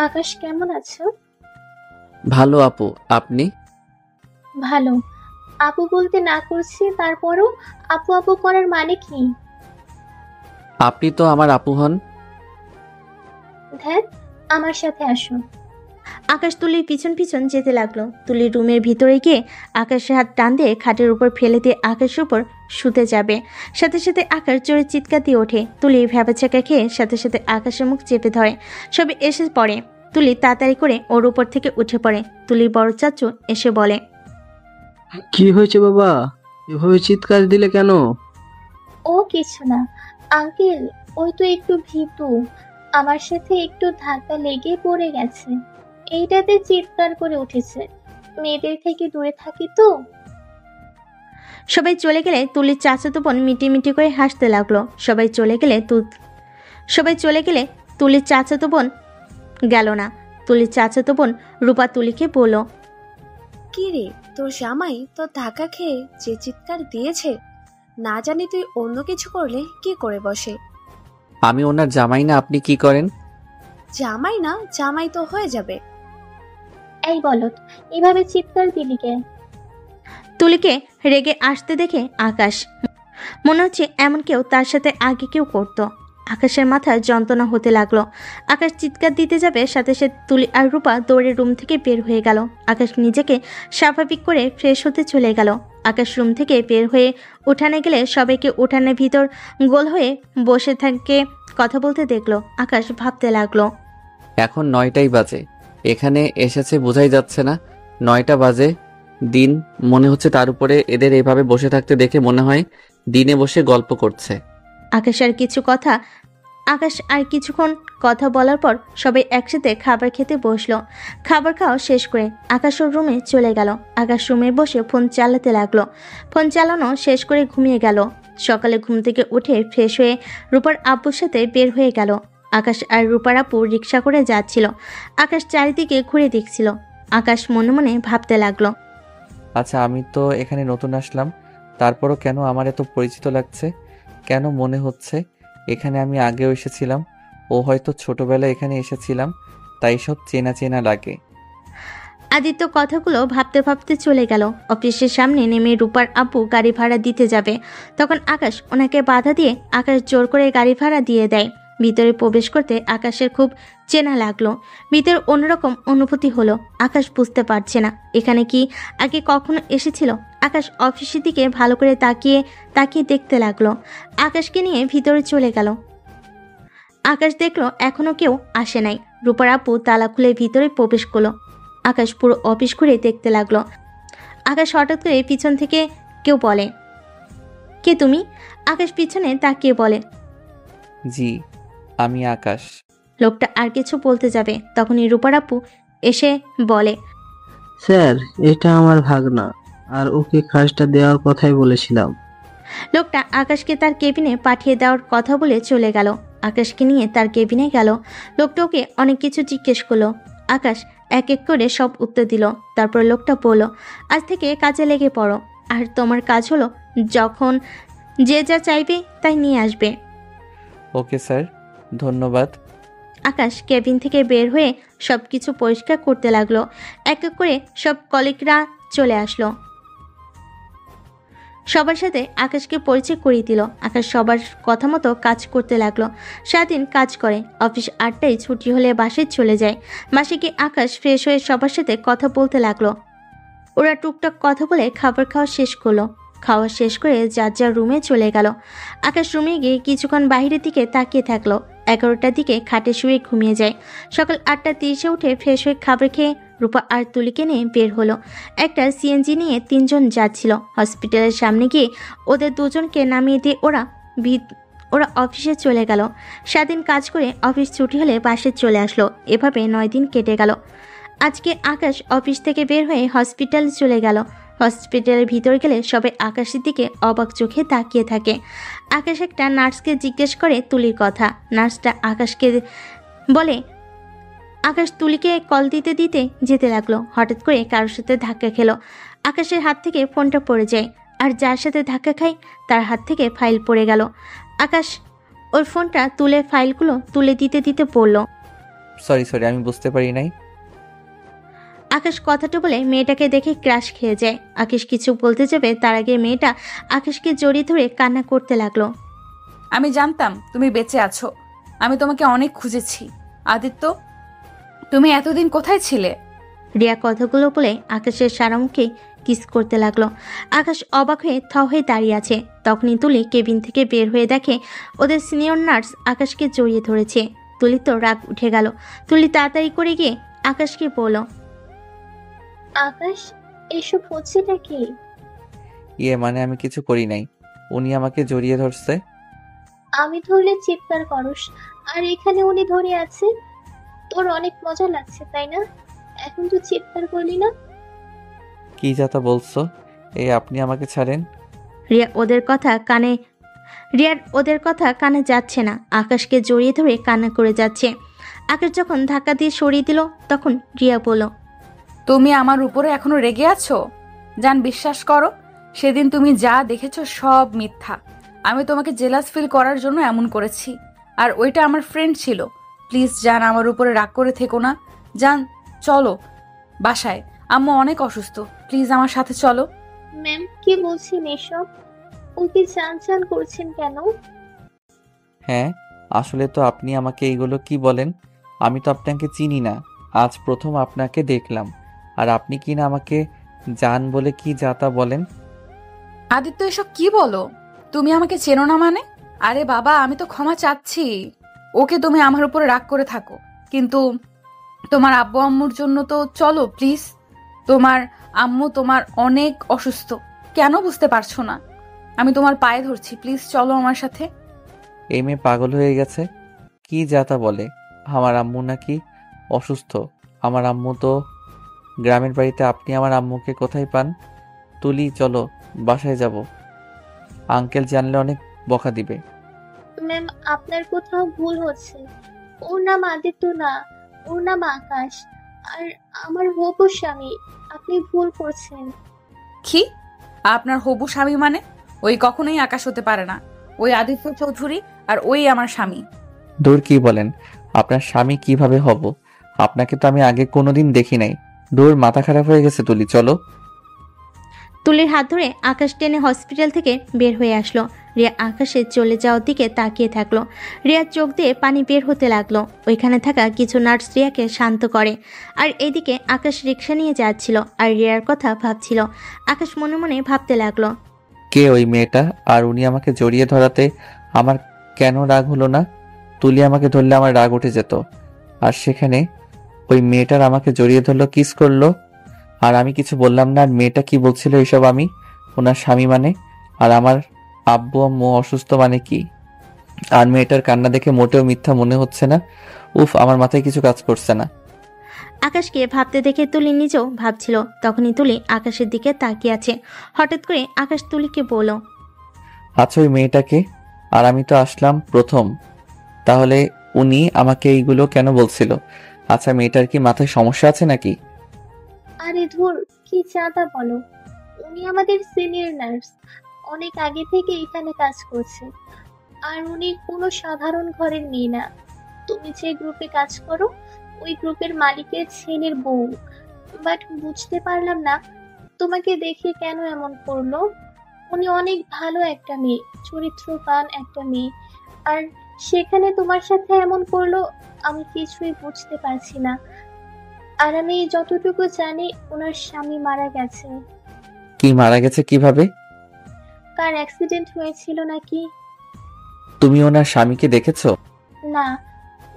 আকাশ কেমন আছো? ভালো আপু, আপনি? ভালো। আপু বলতে না করছি, তারপরও আপু আপু করার মানে কি? আপনি তো আমার আপু হন। ধ্যাত, আমার সাথে আসো। আকাশ তুলির পিছন পিছন যেতে লাগলো। তুলির রুমের ভিতরে গিয়ে আকাশের হাত টান দিয়ে খাটের উপর ফেলে দিয়ে আকাশের উপর শুতে যাবে। সাথে সাথে আকাশ জোরে চিৎকার দিয়ে ওঠে। তুলি ভ্যাবাচাকা খেয়ে সাথে সাথে আকাশের মুখ চেপে ধরে। সবে এসে পড়ে। তুলি তাড়াতাড়ি করে ওর উপর থেকে উঠে পড়ে। তুলির বড় চাচু এসে বলে, কি হয়েছে বাবা, এভাবে চিৎকার দিলে কেন? ও কিছু না আঙ্কেল, ওই তো একটু ভীতু, আমার সাথে একটু ধাক্কা লেগে পড়ে গেছে, এইটাতে চিৎকার করে উঠেছে। মেয়েদের থেকে দূরে থাকি তো। সবাই চলে গেলে তুলির চাচাতো বোন মিটি মিটি করে হাসতে লাগলো। সবাই চলে গেলে তুলির চাচাতো বোন গেল না। তুলির চাচাতো বোন রূপা তুলিকে বলল, কি রে, তোর জামাই তোর ধাক্কা খেয়ে যে চিৎকার দিয়েছে, না জানি তুই অন্য কিছু করলে কি করে বসে? আমি ওনার জামাই না, আপনি কি করেন? জামাই না, জামাই তো হয়ে যাবে। এই বলত, এভাবে চিৎকার দিলি কে? তুলিকে রেগে আসতে দেখে আকাশ, মনে হচ্ছে এমন কেউ তার সাথে আগে কেউ করতো। আকাশের মাথায় যন্ত্রণা হতে লাগলো। আকাশ চিৎকার দিতে যাবে, সাথে সাথে তুলি আর রূপা দৌড়ে রুম থেকে বের হয়ে গেল। আকাশ নিজেকে স্বাভাবিক করে ফ্রেশ হতে চলে গেল। আকাশ রুম থেকে বের হয়ে উঠানে গেলে সবাইকে উঠানের ভিতর গোল হয়ে বসে থাকে কথা বলতে দেখলো। আকাশ ভাবতে লাগলো, এখন 9টাই বাজে, এখানে এসেছে বোঝাই যাচ্ছে না 9টা বাজে দিন মনে হচ্ছে। তার উপরে এদের এভাবে বসে থাকতে দেখে মনে হয় দিনে বসে গল্প করছে। আকাশ আর কিছুক্ষণ কথা বলার পর সবাই একসাথে খাবার খেতে বসলো। খাবার খাওয়া শেষ করে আকাশ ওর রুমে চলে গেল। আকাশ রুমে বসে ফোন চালাতে লাগলো। ফোন চালানো শেষ করে ঘুমিয়ে গেল। সকালে ঘুম থেকে উঠে ফ্রেশ হয়ে রূপার আব্বুর সাথে বের হয়ে গেল। আকাশ আর রূপার আপু রিক্সা করে যাচ্ছিল। আকাশ চারিদিকে ঘুরে দেখছিল। আকাশ মনে মনে ভাবতে লাগলো, আচ্ছা আমি তো এখানে নতুন আসলাম, তারপরও কেন আমার এত পরিচিত লাগছে? কেন মনে হচ্ছে এখানে আমি আগেও এসেছিলাম, ও হয়তো ছোটবেলায় এখানে এসেছিলাম, তাই সব চেনা চেনা লাগে। আদিত্য কথাগুলো ভাবতে ভাবতে চলে গেল। অফিসের সামনে নেমে রূপার আপু গাড়ি ভাড়া দিতে যাবে, তখন আকাশ ওনাকে বাধা দিয়ে আকাশ জোর করে গাড়ি ভাড়া দিয়ে দেয়। ভিতরে প্রবেশ করতে আকাশের খুব চেনা লাগলো। ভিতরে অন্যরকম অনুভূতি হলো। আকাশ বুঝতে পারছে না এখানে কি আগে কখনো এসেছিল। আকাশ অফিসের দিকে ভালো করে তাকিয়ে দেখতে লাগলো। আকাশকে নিয়ে ভিতরে চলে গেল। আকাশ দেখলো এখনো কেউ আসে নাই। রূপার আপু তালা খুলে ভিতরে প্রবেশ করলো। আকাশ পুরো অফিস ঘুরে দেখতে লাগলো। আকাশ হঠাৎ করে পিছন থেকে কেউ বলে, কে তুমি? আকাশ পিছনে তাকিয়ে বলে, জি আমি আকাশ। লোকটা আর কিছু বলতে যাবে, তখনই রূপার আপু এসে বলে, স্যার এটা আমার ভাগনা, আর ওকে কাজটা দেওয়ার কথাই বলেছিলাম। লোকটা আকাশকে তার কেবিনে পাঠিয়ে দেওয়ার কথা বলে চলে গেল। আকাশকে নিয়ে তার কেবিনে গেল। লোকটা ওকে অনেক কিছু জিজ্ঞেস করলো। আকাশ এক এক করে সব উত্তর দিল। তারপর লোকটা বলল, আজ থেকে কাজে লেগে পড়ো, আর তোমার কাজ হলো যখন যে যা চাইবে তাই নিয়ে আসবে। ওকে স্যার, ধন্যবাদ। আকাশ কেবিন থেকে বের হয়ে সব কিছু পরিষ্কার করতে লাগলো। এক এক করে সব কলিগরা চলে আসলো। সবার সাথে আকাশকে পরিচয় করিয়ে দিল। আকাশ সবার কথা মতো কাজ করতে লাগলো। সারাদিন কাজ করে, অফিস 8টায় ছুটি হলে বাসায় চলে যায়। বাসে গিয়ে আকাশ ফ্রেশ হয়ে সবার সাথে কথা বলতে লাগলো। ওরা টুকটাক কথা বলে খাবার খাওয়া শেষ করলো। খাওয়া শেষ করে যার যার রুমে চলে গেল। আকাশ রুমে গিয়ে কিছুক্ষণ বাইরের দিকে তাকিয়ে থাকলো। 11টার দিকে খাটে শুয়ে ঘুমিয়ে যায়। সকাল 8:30 উঠে ফ্রেশ হয়ে খাবার খেয়ে রূপা আর তুলিকে নিয়ে বের হলো। একটা সিএনজি নিয়ে 3 জন যাচ্ছিল। হসপিটালের সামনে গিয়ে ওদের দুজনকে নামিয়ে দিয়ে ওরা অফিসে চলে গেল। সারাদিন কাজ করে অফিস ছুটি হলে বাসে চলে আসলো। এভাবে 9 দিন কেটে গেল। আজকে আকাশ অফিস থেকে বের হয়ে হসপিটালে চলে গেল। হসপিটালের ভিতর গেলে সবাই আকাশের দিকে অবাক চোখে তাকিয়ে থাকে। আকাশ একটা নার্সকে জিজ্ঞেস করে তুলির কথা। নার্সটা আকাশকে বলে। আকাশ তুলিকে কল দিতে দিতে যেতে লাগলো। হঠাৎ করে কারোর সাথে ধাক্কা খেলো। আকাশের হাত থেকে ফোনটা পড়ে যায়, আর যার সাথে ধাক্কা খায় তার হাত থেকে ফাইল পড়ে গেল। আকাশ ওর ফোনটা তুলে ফাইলগুলো তুলে দিতে দিতে পড়ল। সরি আমি বুঝতে পারি নাই। আকাশ কথাটা বলে মেয়েটাকে দেখে ক্রাশ খেয়ে যায়। আকাশ কিছু বলতে যাবে তার আগে মেয়েটা আকাশকে জড়িয়ে ধরে কান্না করতে লাগলো। আমি জানতাম তুমি বেঁচে আছো। আমি তোমাকে অনেক খুঁজেছি। আদিত্য, তুমি এতদিন কোথায় ছিলে? রিয়া কথাগুলো বলে আকাশের সারা মুখে কিস করতে লাগলো। আকাশ অবাক হয়ে থ হয়ে দাঁড়িয়ে আছে। তখনই তুলি কেবিন থেকে বের হয়ে দেখে ওদের সিনিয়র নার্স আকাশকে জড়িয়ে ধরেছে। তুলি তো রাগ উঠে গেল। তুলি তাড়াতাড়ি করে গিয়ে আকাশকে বলল, আকাশ, এসব হচ্ছেটা কি? মানে আমি কিছু করি নাই, উনি আমাকে জড়িয়ে ধরছে। আমি ধরলে চিৎকার করস, আর এখানে উনি ধরে আছে। তোর অনেক মজা লাগছে তাই না? এখন তো চিৎকার করলি না। কি যাতা বলছো? আপনি আমাকে ছাড়েন। রিয়ার ওদের কথা কানে যাচ্ছে না। আকাশকে জড়িয়ে ধরে কান্না করে যাচ্ছে। আকাশ যখন ধাক্কা দিয়ে সরিয়ে দিল তখন রিয়া বলল, তুমি আমার উপরে এখনো রেগে আছো? জান, বিশ্বাস করো, সেদিন তুমি যা দেখেছো সব মিথ্যা। আমি তোমাকে জেলাস ফিল করার জন্য এমন করেছি, আর ওইটা আমার ফ্রেন্ড ছিল। প্লিজ জান, আমার উপরে রাগ করে থেকো না। জান, চলো বাসায়, আম্মু অনেক অসুস্থ। প্লিজ আমার সাথে চলো। ম্যাম, কি বলছেন এসব? ওকে চান করছেন কেন? হ্যাঁ, আসলে তো আপনি আমাকে এইগুলো কি বলেন? আমি তো আপনাকে চিনি না, আজ প্রথম আপনাকে দেখলাম, আর আপনি কি না আমাকে জান বলে কি যাতা বলেন? আদিত্য, এসব কি বলো? তুমি আমাকে চেনো না মানে? আরে বাবা, আমি তো ক্ষমা চাচ্ছি। ওকে, তুমি আমার উপরে রাগ করে থাকো, কিন্তু তোমার আব্বু আম্মুর জন্য তো চলো প্লিজ। তোমার আম্মু তোমার অনেক অসুস্থ, কেন বুঝতে পারছো না? আমি তোমার পায়ে ধরছি, প্লিজ চলো আমার সাথে। এই মেয়ে পাগল হয়ে গেছে, কি যাতা বলে? আমার আম্মু নাকি অসুস্থ? আমার আম্মু তো গ্রামের বাড়িতে। আপনি আমার আম্মুকে কোথায় পান? তুলি, চলো বাসায় যাব, আঙ্কেল জানলে অনেক বকা দিবে। ম্যাম, আপনার কোথাও ভুল হচ্ছে। ওর নাম আদিত্য না, ওর নাম আকাশ, আর আমার হবু স্বামী। আপনি ভুল করছেন। কি? আপনার হবু স্বামী মানে? ওই কখনোই আকাশ হতে পারে না। ওই আদিত্য চৌধুরী, আর ওই আমার স্বামী। দূর, কি বলেন? আপনার স্বামী কিভাবে হব? আপনাকে তো আমি আগে কোনোদিন দেখি নাই। দূর, মাথা খারাপ হয়ে গেছে। তুলি, চলো। তুলির হাত ধরে আকাশ টেনে হসপিটাল থেকে বের হয়ে আসলো। রিয়া আকাশের চলে যাওয়ার দিকে তাকিয়ে থাকলো। রিয়ার চোখ দিয়ে পানি বের হতে লাগলো। ওইখানে থাকা কিছু নার্স রিয়াকে শান্ত করে। আর এদিকে আকাশ রিক্সা নিয়ে যাচ্ছিল আর রিয়ার কথা ভাবছিল। আকাশ মনে মনে ভাবতে লাগলো, কে ওই মেয়েটা? আর উনি আমাকে জড়িয়ে ধরাতে আমার কেন রাগ হলো না? তুলি আমাকে ধরলে আমার রাগ উঠে যেত, আর সেখানে ওই মেয়েটার আমাকে জড়িয়ে ধরলো, কিস করলো, আর আমি কিছু বললাম না। আর মেয়েটা কি বলছিল এইসব? আমি ওনার স্বামী মানে? আর আমার আব্বু আম্মু অসুস্থ মানে কি? আর মেয়েটার কান্না দেখে মোটেও মিথ্যা মনে হচ্ছে না। উফ, আমার মাথায় কিছু কাজ করছে না। আকাশকে ভাবতে দেখে তুলি নিজেও ভাবছিল। তখনই তুলি আকাশের দিকে তাকিয়ে আছে। হঠাৎ করে আকাশ তুলিকে বলল, আচ্ছা, ওই মেয়েটাকে? আর আমি তো আসলাম প্রথম, তাহলে উনি আমাকে এইগুলো কেন বলছিল? আচ্ছা, মেয়েটার কি মাথায় সমস্যা আছে নাকি? আরে ধুর, কি চাঁদা বলো। উনি আমাদের সিনিয়র নার্স, অনেক আগে থেকে এখানে কাজ করছে। আর উনি কোনো সাধারণ ঘরের মেয়ে না। তুমি যে গ্রুপে কাজ করো, ওই গ্রুপের মালিকের ছেলের বউ। বাট বুঝতে পারলাম না তোমাকে দেখে কেন এমন করলো। উনি অনেক ভালো একটা মেয়ে, চরিত্রবান একটা মেয়ে, আর সেখানে তোমার সাথে এমন করলো। আমি কিছুই বুঝতে পারছি না। আর আমি যতটুকু জানি ওনার স্বামী মারা গেছে। কি মারা গেছে কিভাবে? কার অ্যাক্সিডেন্ট হয়েছিল নাকি? তুমি ওনার স্বামীকে দেখেছো? না,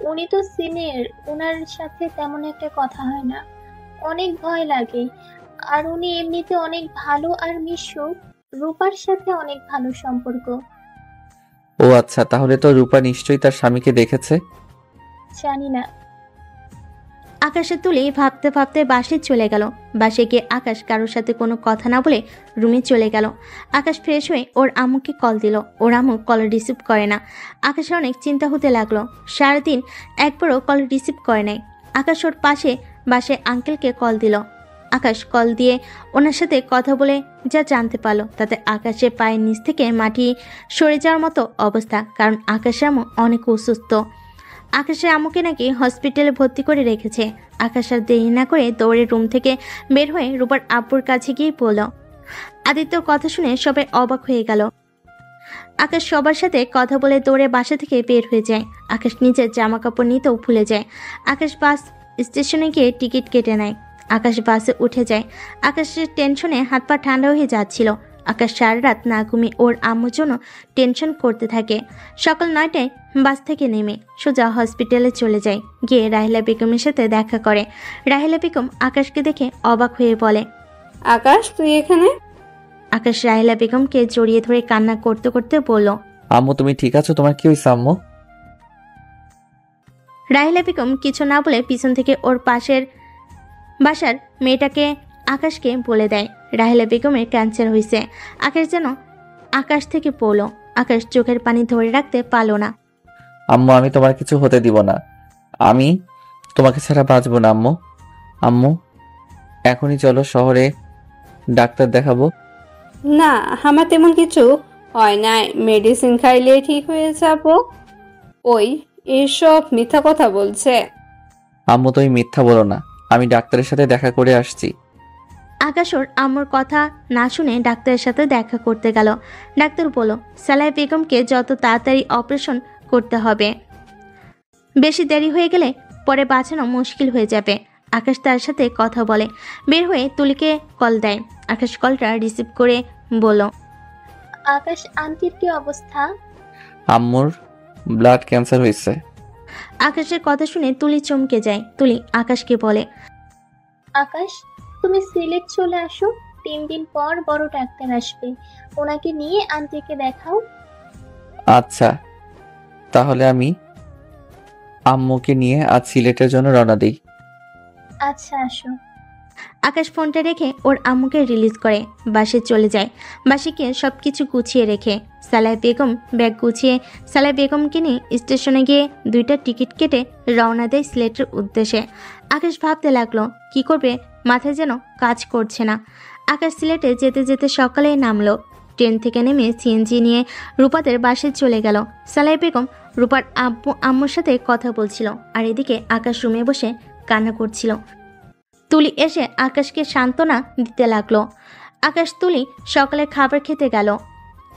উনি তো সিনিয়র, ওনার সাথে তেমন একটা কথা হয় না, অনেক ভয় লাগে। আর উনি এমনিতে অনেক ভালো আর মিশুক, রূপার সাথে অনেক ভালো সম্পর্ক। ও আচ্ছা, তাহলে তো রূপা নিশ্চয়ই তার স্বামীকে দেখেছে। জানি না। আকাশের তুলি ভাবতে ভাবতে বাসে চলে গেল। বাসে গিয়ে আকাশ কারোর সাথে কোনো কথা না বলে রুমে চলে গেল। আকাশ ফ্রেশ হয়ে ওর আম্মুকে কল দিল। ওর আম্মু কল রিসিভ করে না। আকাশের অনেক চিন্তা হতে লাগলো। সারাদিন একবারও কল রিসিভ করে নাই। আকাশ ওর পাশে বাসে আঙ্কেলকে কল দিল। আকাশ কল দিয়ে ওনার সাথে কথা বলে যা জানতে পারলো তাতে আকাশের পায়ের নিচ থেকে মাটি সরে যাওয়ার মতো অবস্থা, কারণ আকাশের আম্মু অনেক অসুস্থ। আকাশের আম্মুকে নাকি হসপিটালে ভর্তি করে রেখেছে। আকাশ আর দেরি না করে দৌড়ে রুম থেকে বের হয়ে রূপার আব্বুর কাছে গিয়ে বলল। আদিত্যর কথা শুনে সবাই অবাক হয়ে গেল। আকাশ সবার সাথে কথা বলে দৌড়ে বাসা থেকে বের হয়ে যায়। আকাশ নিজের জামা কাপড় নিতেও ভুলে যায়। আকাশ বাস স্টেশনে গিয়ে টিকিট কেটে নেয়। আকাশ বাসে উঠে যায়। আকাশের টেনশনে হাত পা ঠান্ডা হয়ে যাচ্ছিল। আকাশ সারা রাত না ঘুমিয়ে ওর আম্মুর জন্য টেনশন করতে থাকে। সকাল 9টায় বাস থেকে নেমে সোজা হসপিটালে চলে যায়। গিয়ে রাহিলা বেগমের সাথে দেখা করে। রাহিলা বেগম আকাশকে দেখে অবাক হয়ে বলে, আকাশ তুই এখানে? আকাশ রাহিলা বেগমকে জড়িয়ে ধরে কান্না করতে করতে বলল, আম্মু তুমি ঠিক আছো? তোমার কি হয়েছে আম্মু? রাহিলা বেগম কিছু না বলে পিছন থেকে ওর পাশের বাসার মেয়েটাকে আকাশকে বলে দেয় রাহিলা বেগমের ক্যান্সার হয়েছে। আকাশ যেন আকাশ থেকে পড়লো। আকাশ চোখের পানি ধরে রাখতে পারলো না। আম্মু আমি তোমার কিছু হতে দিব না। আমি তোমাকে ছাড়া বাঁচবো না আম্মু। আম্মু এখনই চলো শহরে ডাক্তার দেখাবো। না, আমার তেমন কিছু হয় নাই, মেডিসিন খাইলে ঠিক হয়ে যাব। ওই এসব মিথ্যা কথা বলছে। আম্মু তুমি মিথ্যা বলো না, আমি ডাক্তারের সাথে দেখা করে আসছি। আকাশ ওর আম্মুর কথা না শুনে ডাক্তারের সাথে দেখা করতে গেল। ডাক্তার বলল, সালাহ বেগমকে যত তাড়াতাড়ি অপারেশন করতে হবে, বেশি দেরি হয়ে গেলে পরে বাঁচানো মুশকিল হয়ে যাবে। আকাশ তার সাথে কথা বলে বের হয়ে তুলিকে কল দেয়। আকাশ কলটা রিসিভ করে বলল, আকাশ আন্টির কি অবস্থা? আম্মুর ব্লাড ক্যান্সার হয়েছে। আকাশের কথা শুনে তুলি চমকে যায়। তুলি আকাশকে বলে, আকাশ তুমি সিলেট চলে আসো, 3 দিন পর বড় ডাক্তার আসবে, ওনাকে নিয়ে আন্টিকে দেখাও। আচ্ছা, তাহলে আমি আম্মুকে নিয়ে আজ সিলেটের জন্য রওনা দিই। আচ্ছা আসো। আকাশ ফোনটা রেখে ওর আম্মুকে রিলিজ করে বাসে চলে যায়। বাসে গিয়ে সব কিছু গুছিয়ে রেখে সালাহ বেগম ব্যাগ গুছিয়ে সালাহ বেগমকে নিয়ে স্টেশনে গিয়ে 2টা টিকিট কেটে রওনা দেয় সিলেটের উদ্দেশ্যে। আকাশ ভাবতে লাগলো কি করবে, মাথায় যেন কাজ করছে না। আকাশ সিলেটে যেতে যেতে সকালেই নামলো। ট্রেন থেকে নেমে সিএনজি নিয়ে রূপাদের বাসে চলে গেল। সালাহ বেগম রূপার আম্মুর সাথে কথা বলছিল, আর এদিকে আকাশ রুমে বসে কান্না করছিল। তুলি এসে আকাশকে সান্ত্বনা দিতে লাগলো। আকাশ তুলি সকালে খাবার খেতে গেল।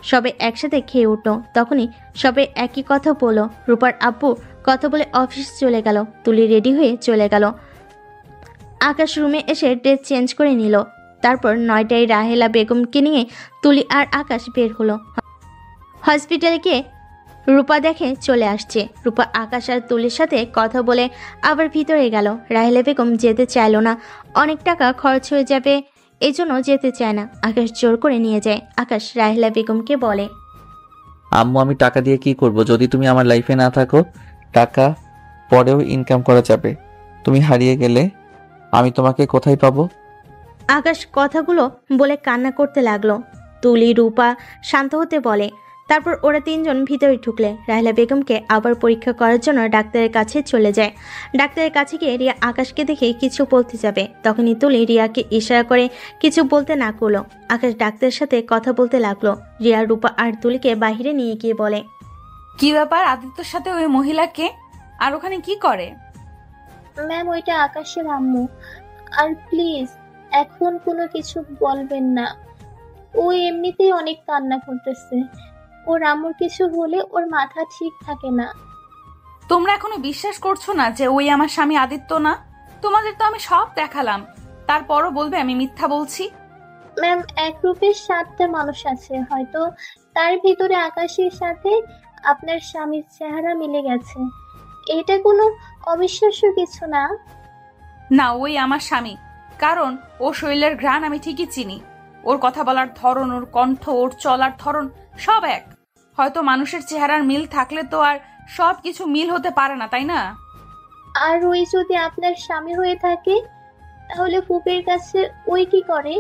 সবে একসাথে খেয়ে উঠল। তখনই সবে একই কথা বলল। রূপার আব্বু কথা বলে অফিস চলে গেল। তুলি রেডি হয়ে চলে গেল। আকাশ রুমে এসে ড্রেস চেঞ্জ করে নিল। তারপর 9টায় রাহেলা বেগমকে নিয়ে তুলি আর আকাশ বের হলো। হসপিটালে গিয়ে রূপা দেখে চলে আসছে। রূপা আকাশ আর তুলির সাথে কথা বলে আবার ভিতরে গেল। রাহেলা বেগম যেতে চাইল না, অনেক টাকা খরচ হয়ে যাবে, এই জন্য যেতে চায় না। আকাশ জোর করে নিয়ে যায়। আকাশ রাহেলা বেগমকে বলে, আম্মু আমি টাকা দিয়ে কি করব? যদি তুমি আমার লাইফে না থাকো, টাকা পরেও ইনকাম করা যাবে। তুমি হারিয়ে গেলে আমি তোমাকে কোথায় পাবো? আকাশ কথাগুলো বলে কান্না করতে লাগলো। তুলি রূপা শান্ত হতে বলে। তারপর ওরা 3জন ভিতরে ঢুকলে রাহেলা বেগমকে আবার পরীক্ষা করার জন্য ডাক্তারের কাছে চলে যায়। ডাক্তারের কাছে গিয়ে রিয়া আকাশকে দেখে কিছু বলতে যাবে, তখনই তুলি রিয়াকে ইশারা করে কিছু বলতে না করলো। আকাশ ডাক্তারের সাথে কথা বলতে লাগলো। রিয়া রূপা আর তুলিকে বাহিরে নিয়ে গিয়ে বলে, কি ব্যাপার আদিত্যর সাথে ওই মহিলাকে, আর ওখানে কি করে? ম্যাম ওইটা আকাশের আম্মু, আর প্লিজ এখন কোনো কিছু বলবেন না। ও এমনিতেই অনেক কান্না করতেছে। ওর আম্মুর কিছু হলে ওর মাথা ঠিক থাকে না। তোমরা এখনো বিশ্বাস করছো না যে ওই আমার স্বামী আদিত্য না? তোমাদের তো আমি সব দেখালাম, তারপরও বলবে আমি মিথ্যা বলছি? ম্যাম, এক রূপের 7টা মানুষ আছে, হয়তো তার ভিতরে আকাশের সাথে আপনার স্বামীর চেহারা মিলে গেছে। এটা কোনো অবিশ্বাস্য কিছু না। না, ওই আমার স্বামী, কারণ ও শরীরের ঘ্রাণ আমি ঠিকই চিনি। ওর কথা বলার ধরন, ওর কণ্ঠ, ওর চলার ধরন সব এক। হয়তো মানুষের চেহারার মিল থাকলে তো আর সব কিছু মিল হতে পারে না, তাই না? আর ওই যদি আপনার স্বামী হয়ে থাকে, তাহলে ফুপের কাছে ওই কি করে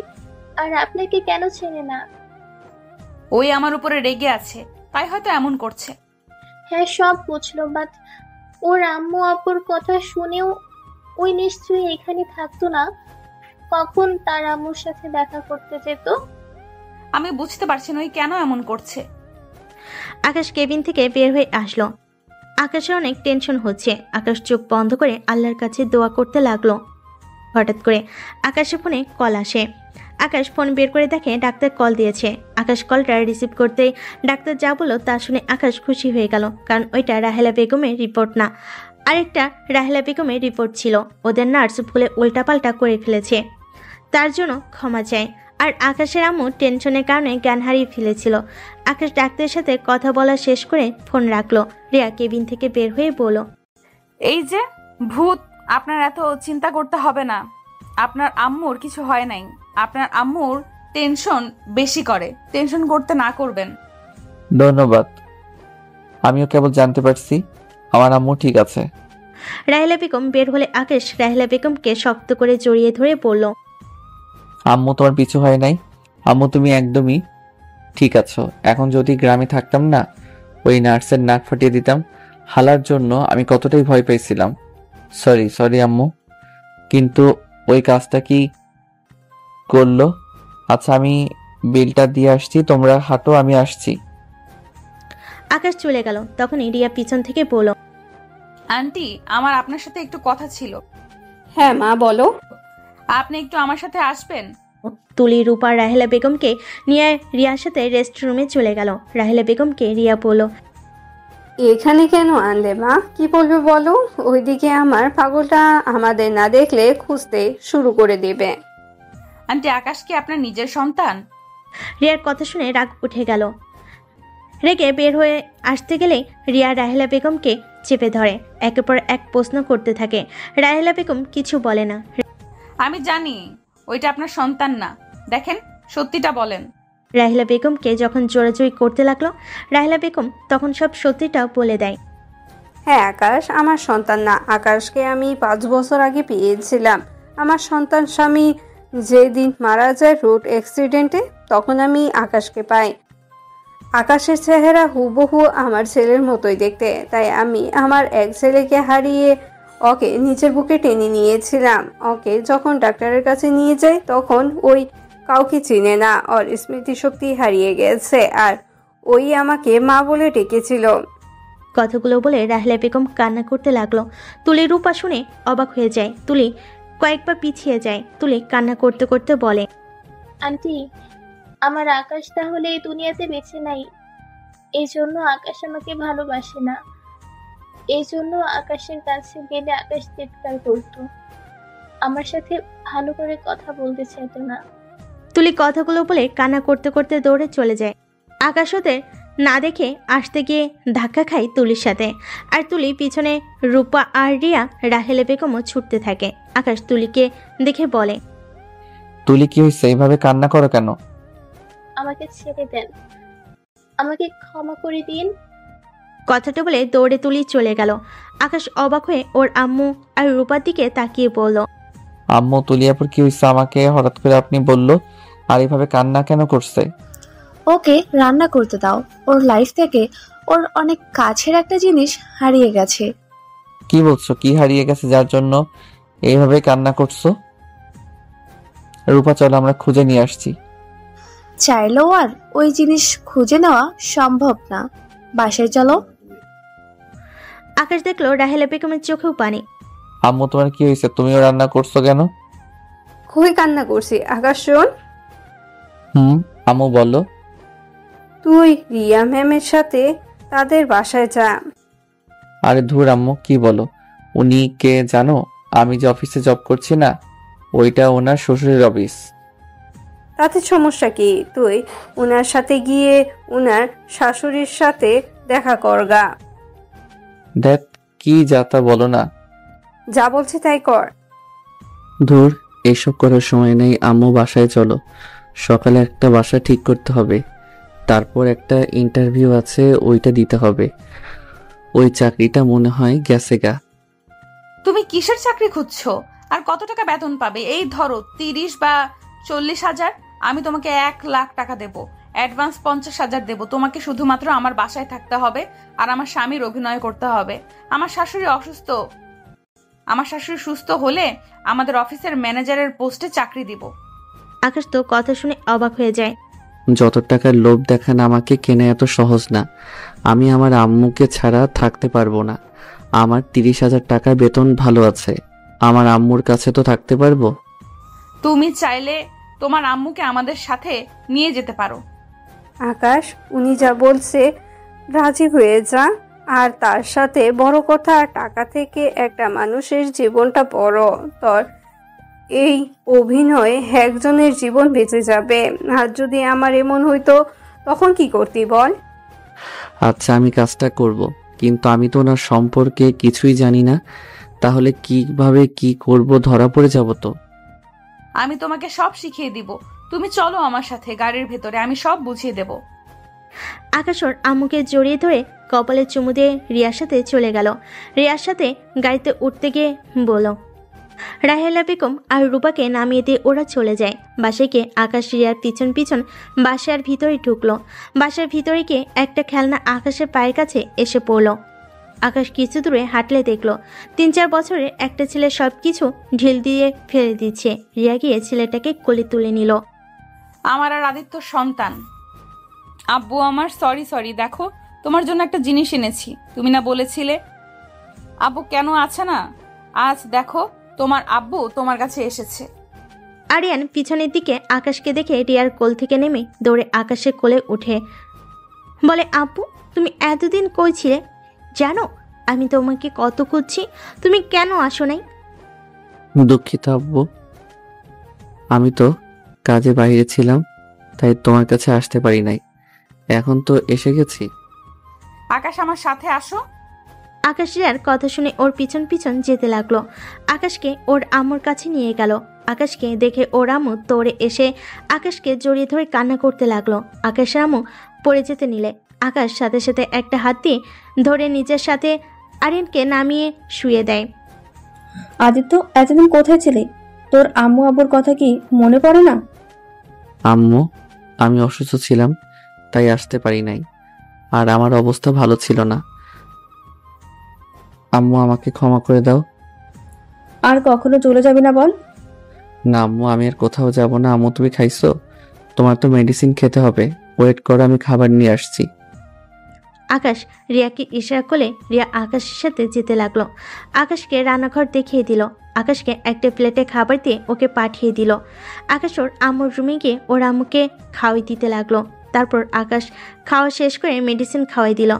আর আপনাকে কেন চেনে না? ওই আমার উপরে রেগে আছে, তাই হয়তো এমন করছে। হ্যাঁ, সব বুঝলো, বাট ওর আম্মু আপুর কথা শুনেও ওই নিশ্চয়ই এখানে থাকতো না। কখন তার আম্মুর সাথে দেখা করতে যেত? আমি বুঝতে পারছি না ওই কেন এমন করছে। আকাশ কেবিন থেকে বের হয়ে আসলো। আকাশের অনেক টেনশন হচ্ছে। আকাশ চোখ বন্ধ করে আল্লাহর কাছে দোয়া করতে লাগলো। হঠাৎ করে আকাশের ফোনে কল আসে। আকাশ ফোন বের করে দেখে ডাক্তার কল দিয়েছে। আকাশ কলটা রিসিভ করতে ডাক্তার যা বলল তা শুনে আকাশ খুশি হয়ে গেল, কারণ ওইটা রাহেলা বেগমের রিপোর্ট না, আরেকটা রাহেলা বেগমের রিপোর্ট ছিল। ওদের নার্স ভুলে উল্টাপাল্টা করে ফেলেছে, তার জন্য ক্ষমা চায়। আর আকাশের আম্মু টেনশনের কারণে জ্ঞান হারিয়ে ফেলেছিল। আকাশ ডাক্তারের সাথে কথা বলা শেষ করে ফোন রাখলো। রিয়া কেবিন থেকে বের হয়ে বলল, এই যে ভূত, আপনার এত চিন্তা করতে হবে না। আপনার আম্মুর কিছু হয় নাই। আপনার আম্মুর টেনশন বেশি করে, টেনশন করতে না করবেন। ধন্যবাদ, আমিও কেবল জানতে পারছি আমার আম্মু ঠিক আছে। রাহেলা বেগম বের হলে আকাশ রাহেলা বেগমকে শক্ত করে জড়িয়ে ধরে বলল, আম্মু তোমার পিছু হয় নাই। আম্মু তুমি একদমই ঠিক আছো। এখন যদি গ্রামে থাকতাম না, ওই নার্সের নাক ফাটিয়ে দিতাম। হালার জন্য আমি কতটাই ভয় পেয়েছিলাম। সরি আম্মু, কিন্তু ওই কাজটা কি করলো? আচ্ছা, আমি বিলটা দিয়ে আসছি, তোমরা হাঁটো, আমি আসছি। আকাশ চলে গেল। তখনই রিয়া পিছন থেকে বলল, আন্টি, আমার আপনার সাথে একটু কথা ছিল। হ্যাঁ মা, বলো। আপনি একটু আমার সাথে আসবেন? তুলি রূপা রাহেলা বেগমকে নিয়ে রিয়ার সাথে রেস্টরুমে চলে গেল। রাহেলা বেগমকে রিয়া বলল, এখানে কেন আনলে মা? কি বলবে বলো? ওইদিকে আমার পাগলটা আমাদের না দেখলে খুঁজতে শুরু করে দেবে। আন্টি, আকাশ কি আপনার নিজের সন্তান? রিয়ার কথা শুনে রাগ উঠে গেল। রেগে বের হয়ে আসতে গেলেই রিয়া রাহেলা বেগমকে চেপে ধরে, একের পর এক প্রশ্ন করতে থাকে। রাহেলা বেগম কিছু বলে না। আমি জানি ওইটা আপনার সন্তান না। দেখেন, সত্যিটা বলেন। রাহেলা বেগমকে যখন জোরাজুরি করতে লাগলো, রাহেলা বেগম তখন সব সত্যিটাও বলে দেয়। হ্যাঁ, আকাশ আমার সন্তান না। আকাশকে আমি 5 বছর আগে পেয়েছিলাম। আমার সন্তান স্বামী যেদিন মারা যায় রোড অ্যাক্সিডেন্টে, তখন আমি আকাশকে পাই। আকাশের চেহারা হুবহু আমার ছেলের মতোই দেখতে, তাই আমি আমার এক ছেলেকে হারিয়ে ওকে নিজের বুকে টেনে নিয়েছিলাম। ওকে যখন ডাক্তারের কাছে নিয়ে যাই, তখন ওই কাউকে চিনে না, ওর স্মৃতিশক্তি হারিয়ে গেছে, আর ওই আমাকে মা বলে ডেকেছিল। কথাগুলো বলে রাহেলা বেগম কান্না করতে লাগলো। তুলি রূপা শুনে অবাক হয়ে যায়। তুলি কয়েকবার পিছিয়ে যায়। তুলি কান্না করতে করতে বলে, আন্টি, আমার আকাশ তাহলে এই দুনিয়াতে বেঁচে নাই। এই জন্য আকাশ আমাকে ভালোবাসে না। এই জন্য আকাশের কাছে গেলে আকাশ চিৎকার করতো, আমার সাথে ভালো করে কথা বলতে চাইতো না। তুলি কথাগুলো বলে কান্না করতে করতে দৌড়ে চলে যায়। আকাশ ওদের না দেখে আসতে গিয়ে ধাক্কা খায় তুলির সাথে। আর তুলি পিছনে রূপা আর রিয়া রাহেলা বেগমও ছুটতে থাকে। আকাশ তুলিকে দেখে বলে, তুলি কি হয়েছে? এইভাবে কান্না করো কেন? আমাকে ছেড়ে দেন, আমাকে ক্ষমা করে দিন। কথাটা বলে দৌড়ে তুলি চলে গেল। আকাশ অবাক হয়ে ওর আম্মু আর রূপার দিকে তাকিয়ে বলল, আম্মু, তুলিয়াপুর কি হয়েছে? আমাকে হঠাৎ করে আপনি বললো, আর এইভাবে কান্না কেন করছে? ওকে রান্না করতে দাও। ওর লাইফ থেকে ওর অনেক কাছের একটা জিনিস হারিয়ে গেছে। কি বলছো? কি হারিয়ে গেছে যার জন্য এইভাবে কান্না করছো? রূপা, চলো আমরা খুঁজে নিয়ে আসছি। চাইলেও আর ওই জিনিস খুঁজে নেওয়া সম্ভব না। বাসায় চলো। আকাশ দেখলো রাহেলা বেগমের চোখেও পানি। আম্মু, তোমার কি হয়েছে? তুমিও রান্না করছো কেন? খুবই কান্না করছি। আকাশ শোন। আম্মু বলল, তুই রিয়া ম্যামের সাথে তাদের বাসায় যা। আরে ধুর আম্মু, কি বলো? উনি কে জানো? আমি যে অফিসে জব করছি না, ওইটা ওনার শ্বশুরের অফিস। তাতে সমস্যা কি? তুই উনার সাথে গিয়ে উনার শাশুড়ির সাথে দেখা করগা। দেখ কি যাতা বলো না। যা বলছি তাই কর। ধুর, এসব করার সময় নেই আম্মু, বাসায় চলো। সকালে একটা বাসা ঠিক করতে হবে, তারপর একটা ইন্টারভিউ আছে, ওইটা দিতে হবে। ওই চাকরিটা মনে হয় গেছে গা। তুমি কিসের চাকরি খুঁজছো? আর কত টাকা বেতন পাবে? এই ধরো 30 বা 40,000। আমি তোমাকে 1,00,000 টাকা দেবো, অ্যাডভান্স 50,000 দেবো। তোমাকে শুধুমাত্র আমার বাসায় থাকতে হবে আর আমার স্বামীর অভিনয় করতে হবে। আমার শাশুড়ি অসুস্থ, আমার শাশুড়ি সুস্থ হলে আমাদের অফিসের ম্যানেজারের পোস্টে চাকরি দিব। আকাশ তো কথা শুনে অবাক হয়ে যায়। যত টাকার লোভ দেখান আমাকে, কেনা এত সহজ না। আমি আমার আম্মুকে ছাড়া থাকতে পারবো না। আমার 30,000 টাকা বেতন ভালো আছে, আমার আম্মুর কাছে তো থাকতে পারবো। তুমি চাইলে তোমার আম্মুকে আমাদের সাথে নিয়ে যেতে পারো। আকাশ, উনি যা বলছে রাজি হয়ে যা। আর তার সাথে বড় কথা, টাকা থেকে একটা মানুষের জীবনটা বড়। তোর এই অভিনয়ে একজনের জীবন বেঁচে যাবে। আর যদি আমার এমন হইতো তখন কি করতি বল? আচ্ছা, আমি কাজটা করব, কিন্তু আমি তো ওনার সম্পর্কে কিছুই জানি না। তাহলে কিভাবে কি করব? ধরা পড়ে যাব তো। আমি তোমাকে সব শিখিয়ে দিব। তুমি চলো আমার সাথে গাড়ির ভেতরে, আমি সব বুঝিয়ে দেব। আকাশ ওর আম্মুকে জড়িয়ে ধরে কপালে চুমু দিয়ে রিয়ার সাথে চলে গেল। রিয়ার সাথে গাড়িতে উঠতে গিয়ে বলল, রাহেলা বেগম আর রূপাকে নামিয়ে দিয়ে ওরা চলে যায়। বাসায় গিয়ে আকাশ রিয়ার পিছন পিছন বাসার ভিতরে ঢুকলো। বাসার ভিতরে গিয়ে একটা খেলনা আকাশের পায়ের কাছে এসে পড়ল। আকাশ কিছু দূরে হাঁটলে দেখলো 3-4 বছরের একটা ছেলে সবকিছু ঢিল দিয়ে ফেলে দিচ্ছে। রিয়া গিয়ে ছেলেটাকে কোলে তুলে নিল। আমার আর আদিত্য সন্তান। আব্বু আমার সরি, দেখো তোমার জন্য একটা জিনিস এনেছি। তুমি না বলেছিলে আব্বু কেন আছে না? আজ দেখো তোমার আব্বু তোমার কাছে এসেছে। আরিয়ান পিছনের দিকে আকাশকে দেখে রিয়ার কোল থেকে নেমে দৌড়ে আকাশের কোলে উঠে বলে, আব্বু তুমি এতদিন কই ছিলে? জানো আমি তোমাকে কত খুঁজছি, তুমি কেন আসো নাই? দুঃখিত আব্বু, আমি তো কাজে বাইরে ছিলাম, তাই তোমার কাছে আসতে পারি নাই। এখন তো এসে গেছি। আকাশ আমার সাথে আসো। আকাশ রিয়ার কথা শুনে ওর পিছন পিছন যেতে লাগলো। আকাশকে ওর আম্মুর কাছে নিয়ে গেল। আকাশকে দেখে ওর আম্মু দৌড়ে এসে আকাশকে জড়িয়ে ধরে কান্না করতে লাগলো। আকাশের আম্মু পড়ে যেতে নিলে আকাশ সাথে সাথে একটা হাত দিয়ে ধরে নিজের সাথে আরিয়ানকে নামিয়ে শুয়ে দেয়। আদিত্য, এতদিন কোথায় ছিলি? তোর আম্মু আব্বুর কথা কি মনে পড়ে না? আম্মু, আমি অসুস্থ ছিলাম, তাই আসতে পারি নাই। আর আমার অবস্থা ভালো ছিল না। আম্মু, আমাকে ক্ষমা করে দাও। আর কখনো চলে যাবি না বল? না আম্মু, আমি আর কোথাও যাব না। আম্মু, তুমি খাইছো? তোমার তো মেডিসিন খেতে হবে। ওয়েট করো, আমি খাবার নিয়ে আসছি। আকাশ রিয়াকে ইশারা করলে রিয়া আকাশের সাথে যেতে লাগলো। আকাশকে রান্নাঘর দেখিয়ে দিল। আকাশকে একটা প্লেটে খাবার দিয়ে ওকে পাঠিয়ে দিল। আকাশ ওর আম্মুর রুমে গিয়ে ওর আম্মুকে খাওয়াই দিতে লাগলো। তারপর আকাশ খাওয়া শেষ করে মেডিসিন খাওয়াই দিল।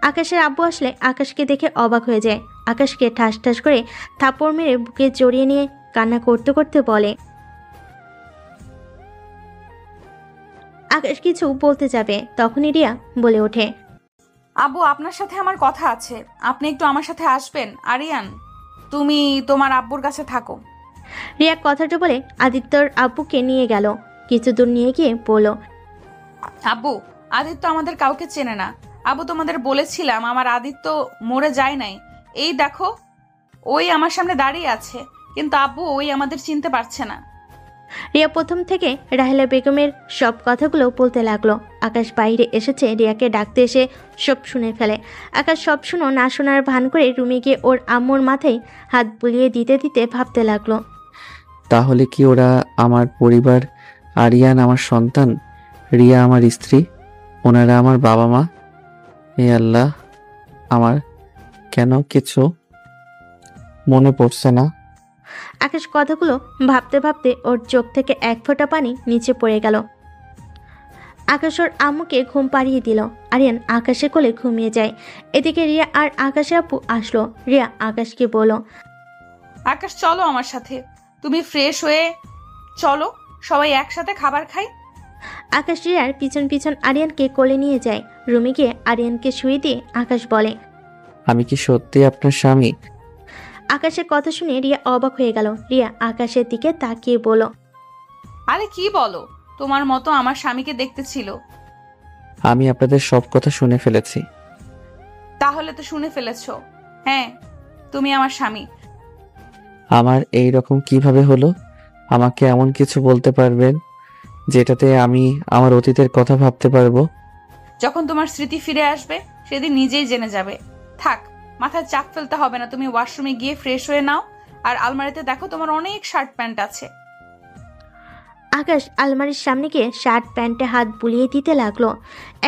আকাশের আব্বু আসলে আকাশকে দেখে অবাক হয়ে যায়। আকাশকে ঠাস ঠাস করে থাপড় মেরে বুকে জড়িয়ে নিয়ে কান্না করতে করতে বলে, আকাশ কিছু বলতে যাবে তখনই রিয়া বলে ওঠে, আব্বু আপনার সাথে আমার কথা আছে, আপনি একটু আমার সাথে আসবেন। আরিয়ান, তুমি তোমার আব্বুর কাছে থাকো। রিয়া কথাটা বলে আদিত্যর আব্বুকে নিয়ে গেল। কিছু দূর নিয়ে গিয়ে বলল, আব্বু, আদিত্য আমাদের কাউকে চেনে না। আব্বু তোমাদের বলেছিলাম আমার আদিত্য মরে যায় নাই। এই দেখো, ওই আমার সামনে দাঁড়িয়ে আছে, কিন্তু আব্বু ওই আমাদের চিনতে পারছে না। রিয়া প্রথম থেকে রাহেলা বেগমের সব কথাগুলো বলতে লাগলো। আকাশ বাইরে এসেছে রিয়াকে ডাকতে এসে সব শুনে ফেলে। আকাশ সব শুনো না শোনার ভান করে রুমে গিয়ে ওর আম্মুর মাথায় হাত বুলিয়ে দিতে দিতে ভাবতে লাগলো, তাহলে কি ওরা আমার পরিবার? আরিয়ান আমার সন্তান, রিয়া আমার স্ত্রী, ওনারা আমার বাবা মা। হে আল্লাহ, আমার কেন কিছু মনে পড়ছে না। আকাশ কথাগুলো ভাবতে ভাবতে ওর চোখ থেকে এক ফোঁটা পানি নিচে পড়ে গেল। আকাশ ওর আম্মুকে ঘুম পাড়িয়ে দিল। আরিয়ান আকাশের কোলে ঘুমিয়ে যায়। এদিকে রিয়া আর আকাশের আপু আসলো। রিয়া আকাশকে বলল, আকাশ চলো আমার সাথে, তুমি ফ্রেশ হয়ে চলো, সবাই একসাথে খাবার খাই। আকাশ রিয়ার পিছন পিছন আরিয়ানকে কোলে নিয়ে যায়। রুমে গিয়ে আরিয়ানকে শুয়ে দিয়ে আকাশ বলে, আমি কি সত্যি আপনার স্বামী? আকাশের কথা শুনে রিয়া অবাক হয়ে গেল। রিয়া আকাশের দিকে তাকিয়ে বলল, আরে কি বলো, তোমার মতো আমার স্বামীকে দেখতে ছিল। আমি আপনাদের সব কথা শুনে ফেলেছি। তাহলে তো শুনে ফেলেছো, হ্যাঁ তুমি আমার স্বামী। আমার এই রকম কিভাবে হলো? আমাকে এমন কিছু বলতে পারবেন যেটাতে আমি আমার অতীতের কথা ভাবতে পারবো? যখন তোমার স্মৃতি ফিরে আসবে সেদিন নিজেই জেনে যাবে। থাক, মাথায় চাপ ফেলতে হবে না, তুমি ওয়াশরুমে গিয়ে ফ্রেশ হয়ে নাও। আর আলমারিতে দেখো তোমার অনেক শার্ট প্যান্ট আছে। আকাশ আলমারির সামনে গিয়ে শার্ট প্যান্টে হাত বুলিয়ে দিতে লাগলো।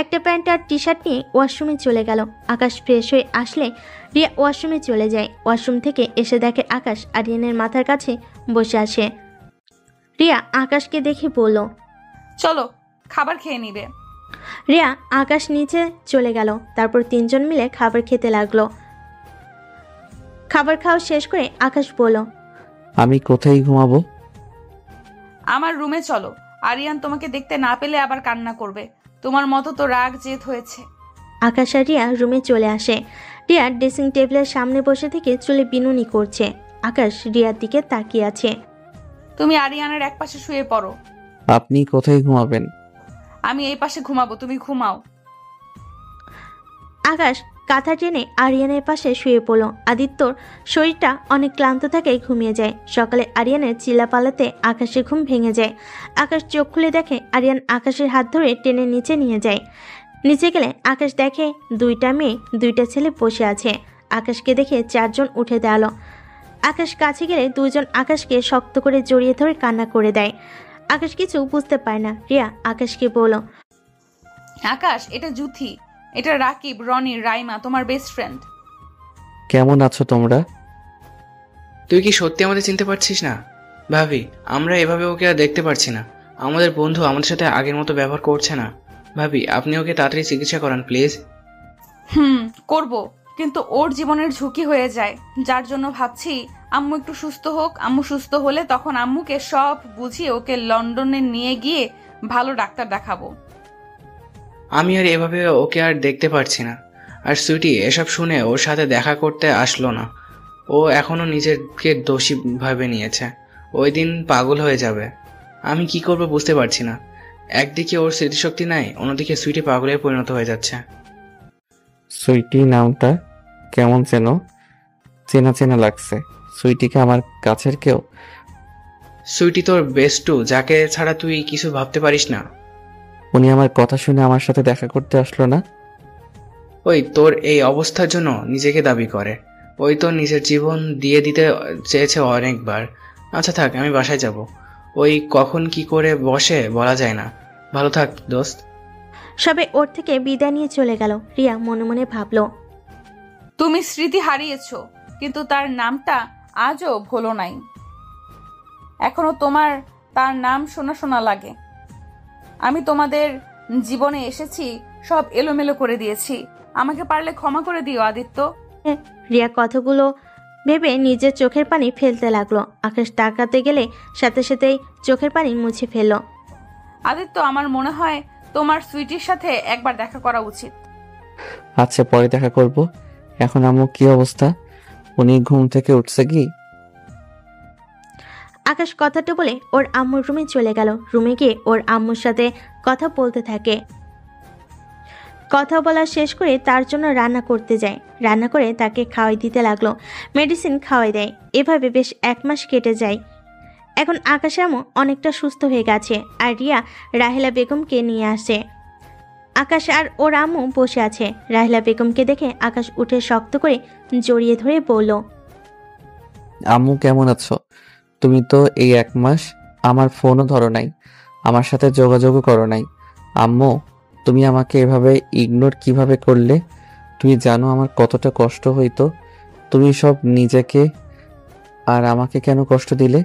একটা প্যান্ট আর টি শার্ট নিয়ে ওয়াশরুমে চলে গেল। আকাশ ফ্রেশ হয়ে আসলে রিয়া ওয়াশরুমে চলে যায়। ওয়াশরুম থেকে এসে দেখে আকাশ আরিয়ানের মাথার কাছে বসে আছে। রিয়া আকাশকে দেখে বলল, চলো খাবার খেয়ে নিবে। রিয়া আকাশ নিচে চলে গেল। তারপর তিনজন মিলে খাবার খেতে লাগলো। খাবার খাওয়া শেষ করে আকাশ বলল, আমি কোথায় ঘুমাবো? আমার রুমে চলো, আরিয়ান তোমাকে দেখতে না পেলে আবার কান্না করবে। তোমার মতো তো রাগ জেদ হয়েছে। আকাশ আর রিয়া রুমে চলে আসে। রিয়া ড্রেসিং টেবিলের সামনে বসে থেকে চুলে বিনুনি করছে। আকাশ রিয়ার দিকে তাকিয়ে আছে। তুমি আরিয়ানের এক পাশে শুয়ে পড়ো। আপনি কোথায় ঘুমাবেন? আমি এই পাশে ঘুমাবো, তুমি ঘুমাও। আকাশ কাঁথা টেনে আরিয়ানের পাশে শুয়ে পড়ল। আদিত্যর শরীরটা অনেক ক্লান্ত থাকে, ঘুমিয়ে যায়। সকালে আরিয়ানের চিল্লাপাল্লাতে আকাশের ঘুম ভেঙে যায়। আকাশ চোখ খুলে দেখে আরিয়ান আকাশের হাত ধরে টেনে নিচে নিয়ে যায়। নিচে গেলে আকাশ দেখে দুইটা মেয়ে দুইটা ছেলে বসে আছে। আকাশকে দেখে চারজন উঠে দাঁড়ালো। আকাশ কাছে গেলে দুজন আকাশকে শক্ত করে জড়িয়ে ধরে কান্না করে দেয়। আকাশ কিছু বুঝতে পারে না। রিয়া আকাশকে বলল, আকাশ এটা জুথি, এটা রাকিব, রনি, রাইমা, তোমার বেস্ট ফ্রেন্ড। কেমন আছো তোমরা? তুই কি সত্যি আমাদের চিনতে পারছিস না? ভাবি, আমরা এভাবে ওকে আর দেখতে পারছি না। আমাদের বন্ধু আমাদের সাথে আগের মতো ব্যবহার করছে না। ভাবি, আপনি ওকে তাড়াতাড়ি চিকিৎসা করান প্লিজ। করব, কিন্তু ওর জীবনের ঝুঁকি হয়ে যায়, যার জন্য ভাবছি আম্মু একটু সুস্থ হোক। আম্মু সুস্থ হলে তখন আম্মুকে সব বুঝিয়ে ওকে লন্ডনে নিয়ে গিয়ে ভালো ডাক্তার দেখাবো। আমি আর এভাবে ওকে আর দেখতে পারছি না। আর সুইটি এসব শুনে ওর সাথে দেখা করতে আসলো না। ও এখনো নিজেকে দোষী ভাবে নিয়েছে। ওই দিন পাগল হয়ে যাবে। আমি কি করবো বুঝতে পারছি না। একদিকে ওর স্মৃতিশক্তি নাই, অন্যদিকে সুইটি পাগলে পরিণত হয়ে যাচ্ছে। সুইটি নামটা কেমন চেনো? চেনা চেনা লাগছে। সুইটিকে আমার কাছের কেউ? সুইটি তোর বেস্টু, যাকে ছাড়া তুই কিছু ভাবতে পারিস না। উনি আমার কথা শুনে আমার সাথে দেখা করতে আসলো না? ওই তোর এই অবস্থার জন্য নিজেকে দাবি করে। ওই তো নিজের জীবন দিয়ে দিতে চেয়েছে অনেকবার। আচ্ছা থাক, আমি বাসায় যাব। ওই কখন কি করে বসে বলা যায় না। ভালো থাক দোস্ত। সবে ওর থেকে বিদায় নিয়ে চলে গেল। রিয়া মনে মনে ভাবলো, তুমি স্মৃতি হারিয়েছো, কিন্তু তার নামটা আজও ভোলো নাই। এখনো তোমার তার নাম শোনা শোনা লাগে। আমি তোমাদের জীবনে এসেছি, সব এলোমেলো করে দিয়েছি। আমাকে পারলে ক্ষমা করে দিও আদিত্য। রিয়া কথাগুলো ভেবে নিজের চোখের পানি ফেলতে লাগলো। আকাশ তাকাতে গেলে সাথে সাথেই চোখের পানি মুছে ফেললো। আদিত্য, আমার মনে হয় তোমার সুইটির সাথে একবার দেখা করা উচিত। আচ্ছা, পরে দেখা করব। এখন আম্মু কি অবস্থা? উনি ঘুম থেকে উঠছে কি? আকাশ কথাটা বলে ওর আম্মুর রুমে চলে গেল। রুমে গিয়ে ওর আম্মুর সাথে কথা বলতে থাকে। কথা বলা শেষ করে তার জন্য রান্না করতে যায়। রান্না করে তাকে খাওয়াই দিতে লাগলো, মেডিসিন খাওয়াই দেয়। এভাবে বেশ 1 মাস কেটে যায়। এখন আকাশের আম্মু অনেকটা সুস্থ হয়ে গেছে। আর রিয়া রাহেলা বেগমকে নিয়ে আসে। আকাশ আর ওর আম্মু বসে আছে। রাহেলা বেগমকে দেখে আকাশ উঠে শক্ত করে জড়িয়ে ধরে বলল, আম্মু কেমন আছো? তুমি তো এই 1 মাস আমার ফোনও ধরো নাই, আমার সাথে যোগাযোগও করো নাই। আম্মু, তুমি আমাকে এভাবে ইগনোর কিভাবে করলে? তুমি জানো আমার কতটা কষ্ট হইতো। তুমি সব নিজেকে আর আমাকে কেন কষ্ট দিলে?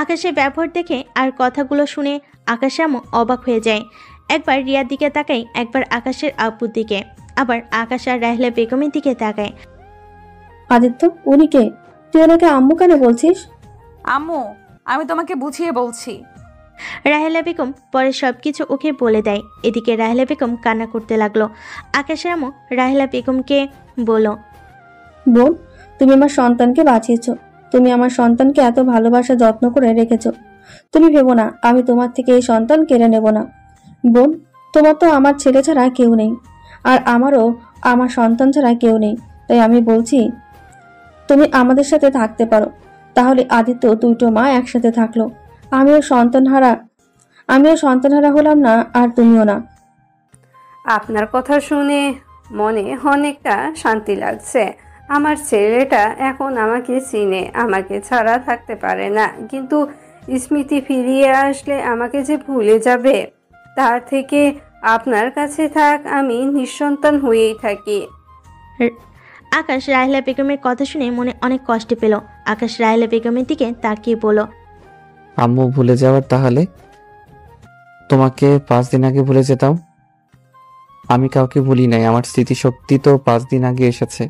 আকাশের ব্যবহার দেখে আর কথাগুলো শুনে আকাশ আম্মু অবাক হয়ে যায়। একবার রিয়ার দিকে তাকায়, একবার আকাশের আব্বুর দিকে, আবার আকাশ আর রাহেলা বেগমের দিকে তাকায়। আদিত্য, উনি কে? তুই ওনাকে আম্মু কেন বলছিস? আম্মু, আমি তোমাকে বুঝিয়ে বলছি। রাহেলা বেগম পরে সবকিছু ওকে বলে দেয়। এদিকে রাহেলা বেগম কান্না করতে লাগলো। আকাশের আম্মু রাহেলা বেগমকে বলল, বোন, তুমি আমার সন্তানকে বাঁচিয়েছো। তুমি আমার সন্তানকে এত ভালোবাসা যত্ন করে রেখেছো। তুমি ভেবো না আমি তোমার থেকে এই সন্তান কেড়ে নেব না। বোন, তোমার তো আমার ছেলে ছাড়া কেউ নেই, আর আমারও আমার সন্তান ছাড়া কেউ নেই। তাই আমি বলছি তুমি আমাদের সাথে থাকতে পারো। তাহলে আদিত্য দুটো মা একসাথে থাকলো। আমিও সন্তানহারা হলাম না, আর তুমিও না। আপনার কথা শুনে মনে অনেকটা শান্তি লাগছে। আমার ছেলেটা এখন আমাকে চিনে, আমাকে ছাড়া থাকতে পারে না, কিন্তু স্মৃতি ফিরিয়ে আসলে আমাকে যে ভুলে যাবে, তার থেকে আপনার কাছে থাক, আমি নিঃসন্তান হয়েই থাকি। আকাশ রাহেলা বেগমের কথা শুনে মনে অনেক কষ্ট পেল। আকাশ রাহেলা বেগমের দিকে তাকিয়ে বলল, আম্মু ভুলে যাওয়ার তাহলে তোমাকে 5 দিন আগে ভুলে যেতাম। আমি কাউকে ভুলি নাই, আমার স্মৃতিশক্তি তো 5 দিন আগে এসেছে।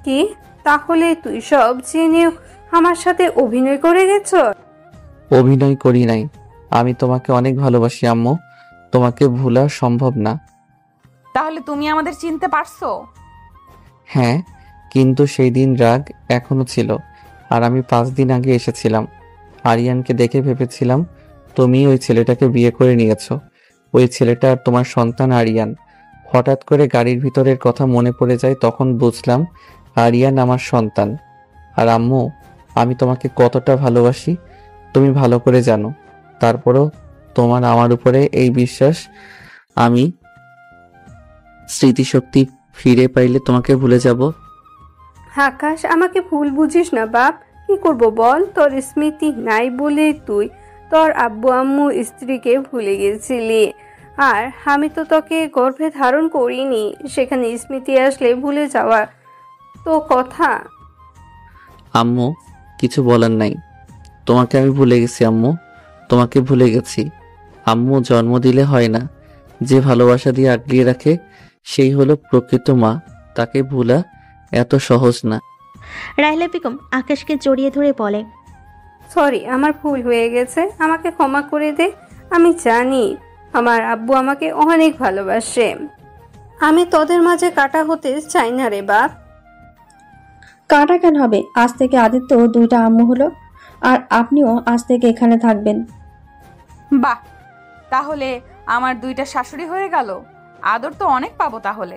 কি? তাহলে তুই সব জেনেও আমার সাথে অভিনয় করে গেছ? অভিনয় করি নাই, আমি তোমাকে অনেক ভালোবাসি আম্মু, তোমাকে ভুলা সম্ভব না। তাহলে তুমি আমাদের চিনতে পারছো? হ্যাঁ, কিন্তু সেই দিন রাগ এখনো ছিল, আর আমি 5 দিন আগে এসেছিলাম। আরিয়ানকে দেখে ভেবেছিলাম তুমি ওই ছেলেটাকে বিয়ে করে নিয়েছো। ওই ছেলেটা আর তোমার সন্তান আরিয়ান। হঠাৎ করে গাড়ির ভিতরের কথা মনে পড়ে যায়, তখন বুঝলাম আরিয়ান আমার সন্তান। আর আম্মু, আমি তোমাকে কতটা ভালোবাসি তুমি ভালো করে জানো। তারপরও তোমার আমার উপরে এই বিশ্বাস, আমি স্মৃতিশক্তি ফিরে পাইলে তোমাকে ভুলে যাব। আকাশ, আমাকে ভুল বুঝিস না বাপ। কি করব বল? তোর স্মৃতি নাই বলে তুই তোর আব্বু আম্মু স্ত্রীকে ভুলে গেছিলি, আর আমি তো তোকে গর্ভে ধারণ করিনি। সেখানে স্মৃতি আসলে ভুলে যাওয়া তো কথা। আম্মু, কিছু বলার নাই, তোমাকে আমি ভুলে গেছি আম্মু, তোমাকে ভুলে গেছি। আম্মু, জন্ম দিলে হয় না, যে ভালোবাসা দিয়ে আগলিয়ে রাখে সেই হলো প্রকৃত মা, তাকে ভুলা এত সহজ না। রাহেলা বেগম আকাশকে জড়িয়ে ধরে বলে, সরি, আমার ভুল হয়ে গেছে, আমাকে ক্ষমা করে দে। আমি জানি আমার আব্বু আমাকে অনেক ভালোবাসে। আমি তোদের মাঝে কাটা হতে চাই না রে বাপ। কাটা কেন হবে? আজ থেকে আদিত্য 2টা আম্মু হলো, আর আপনিও আজ থেকে এখানে থাকবেন। বাহ, তাহলে আমার 2টা শাশুড়ি হয়ে গেল। আদর তো অনেক পাবো তাহলে।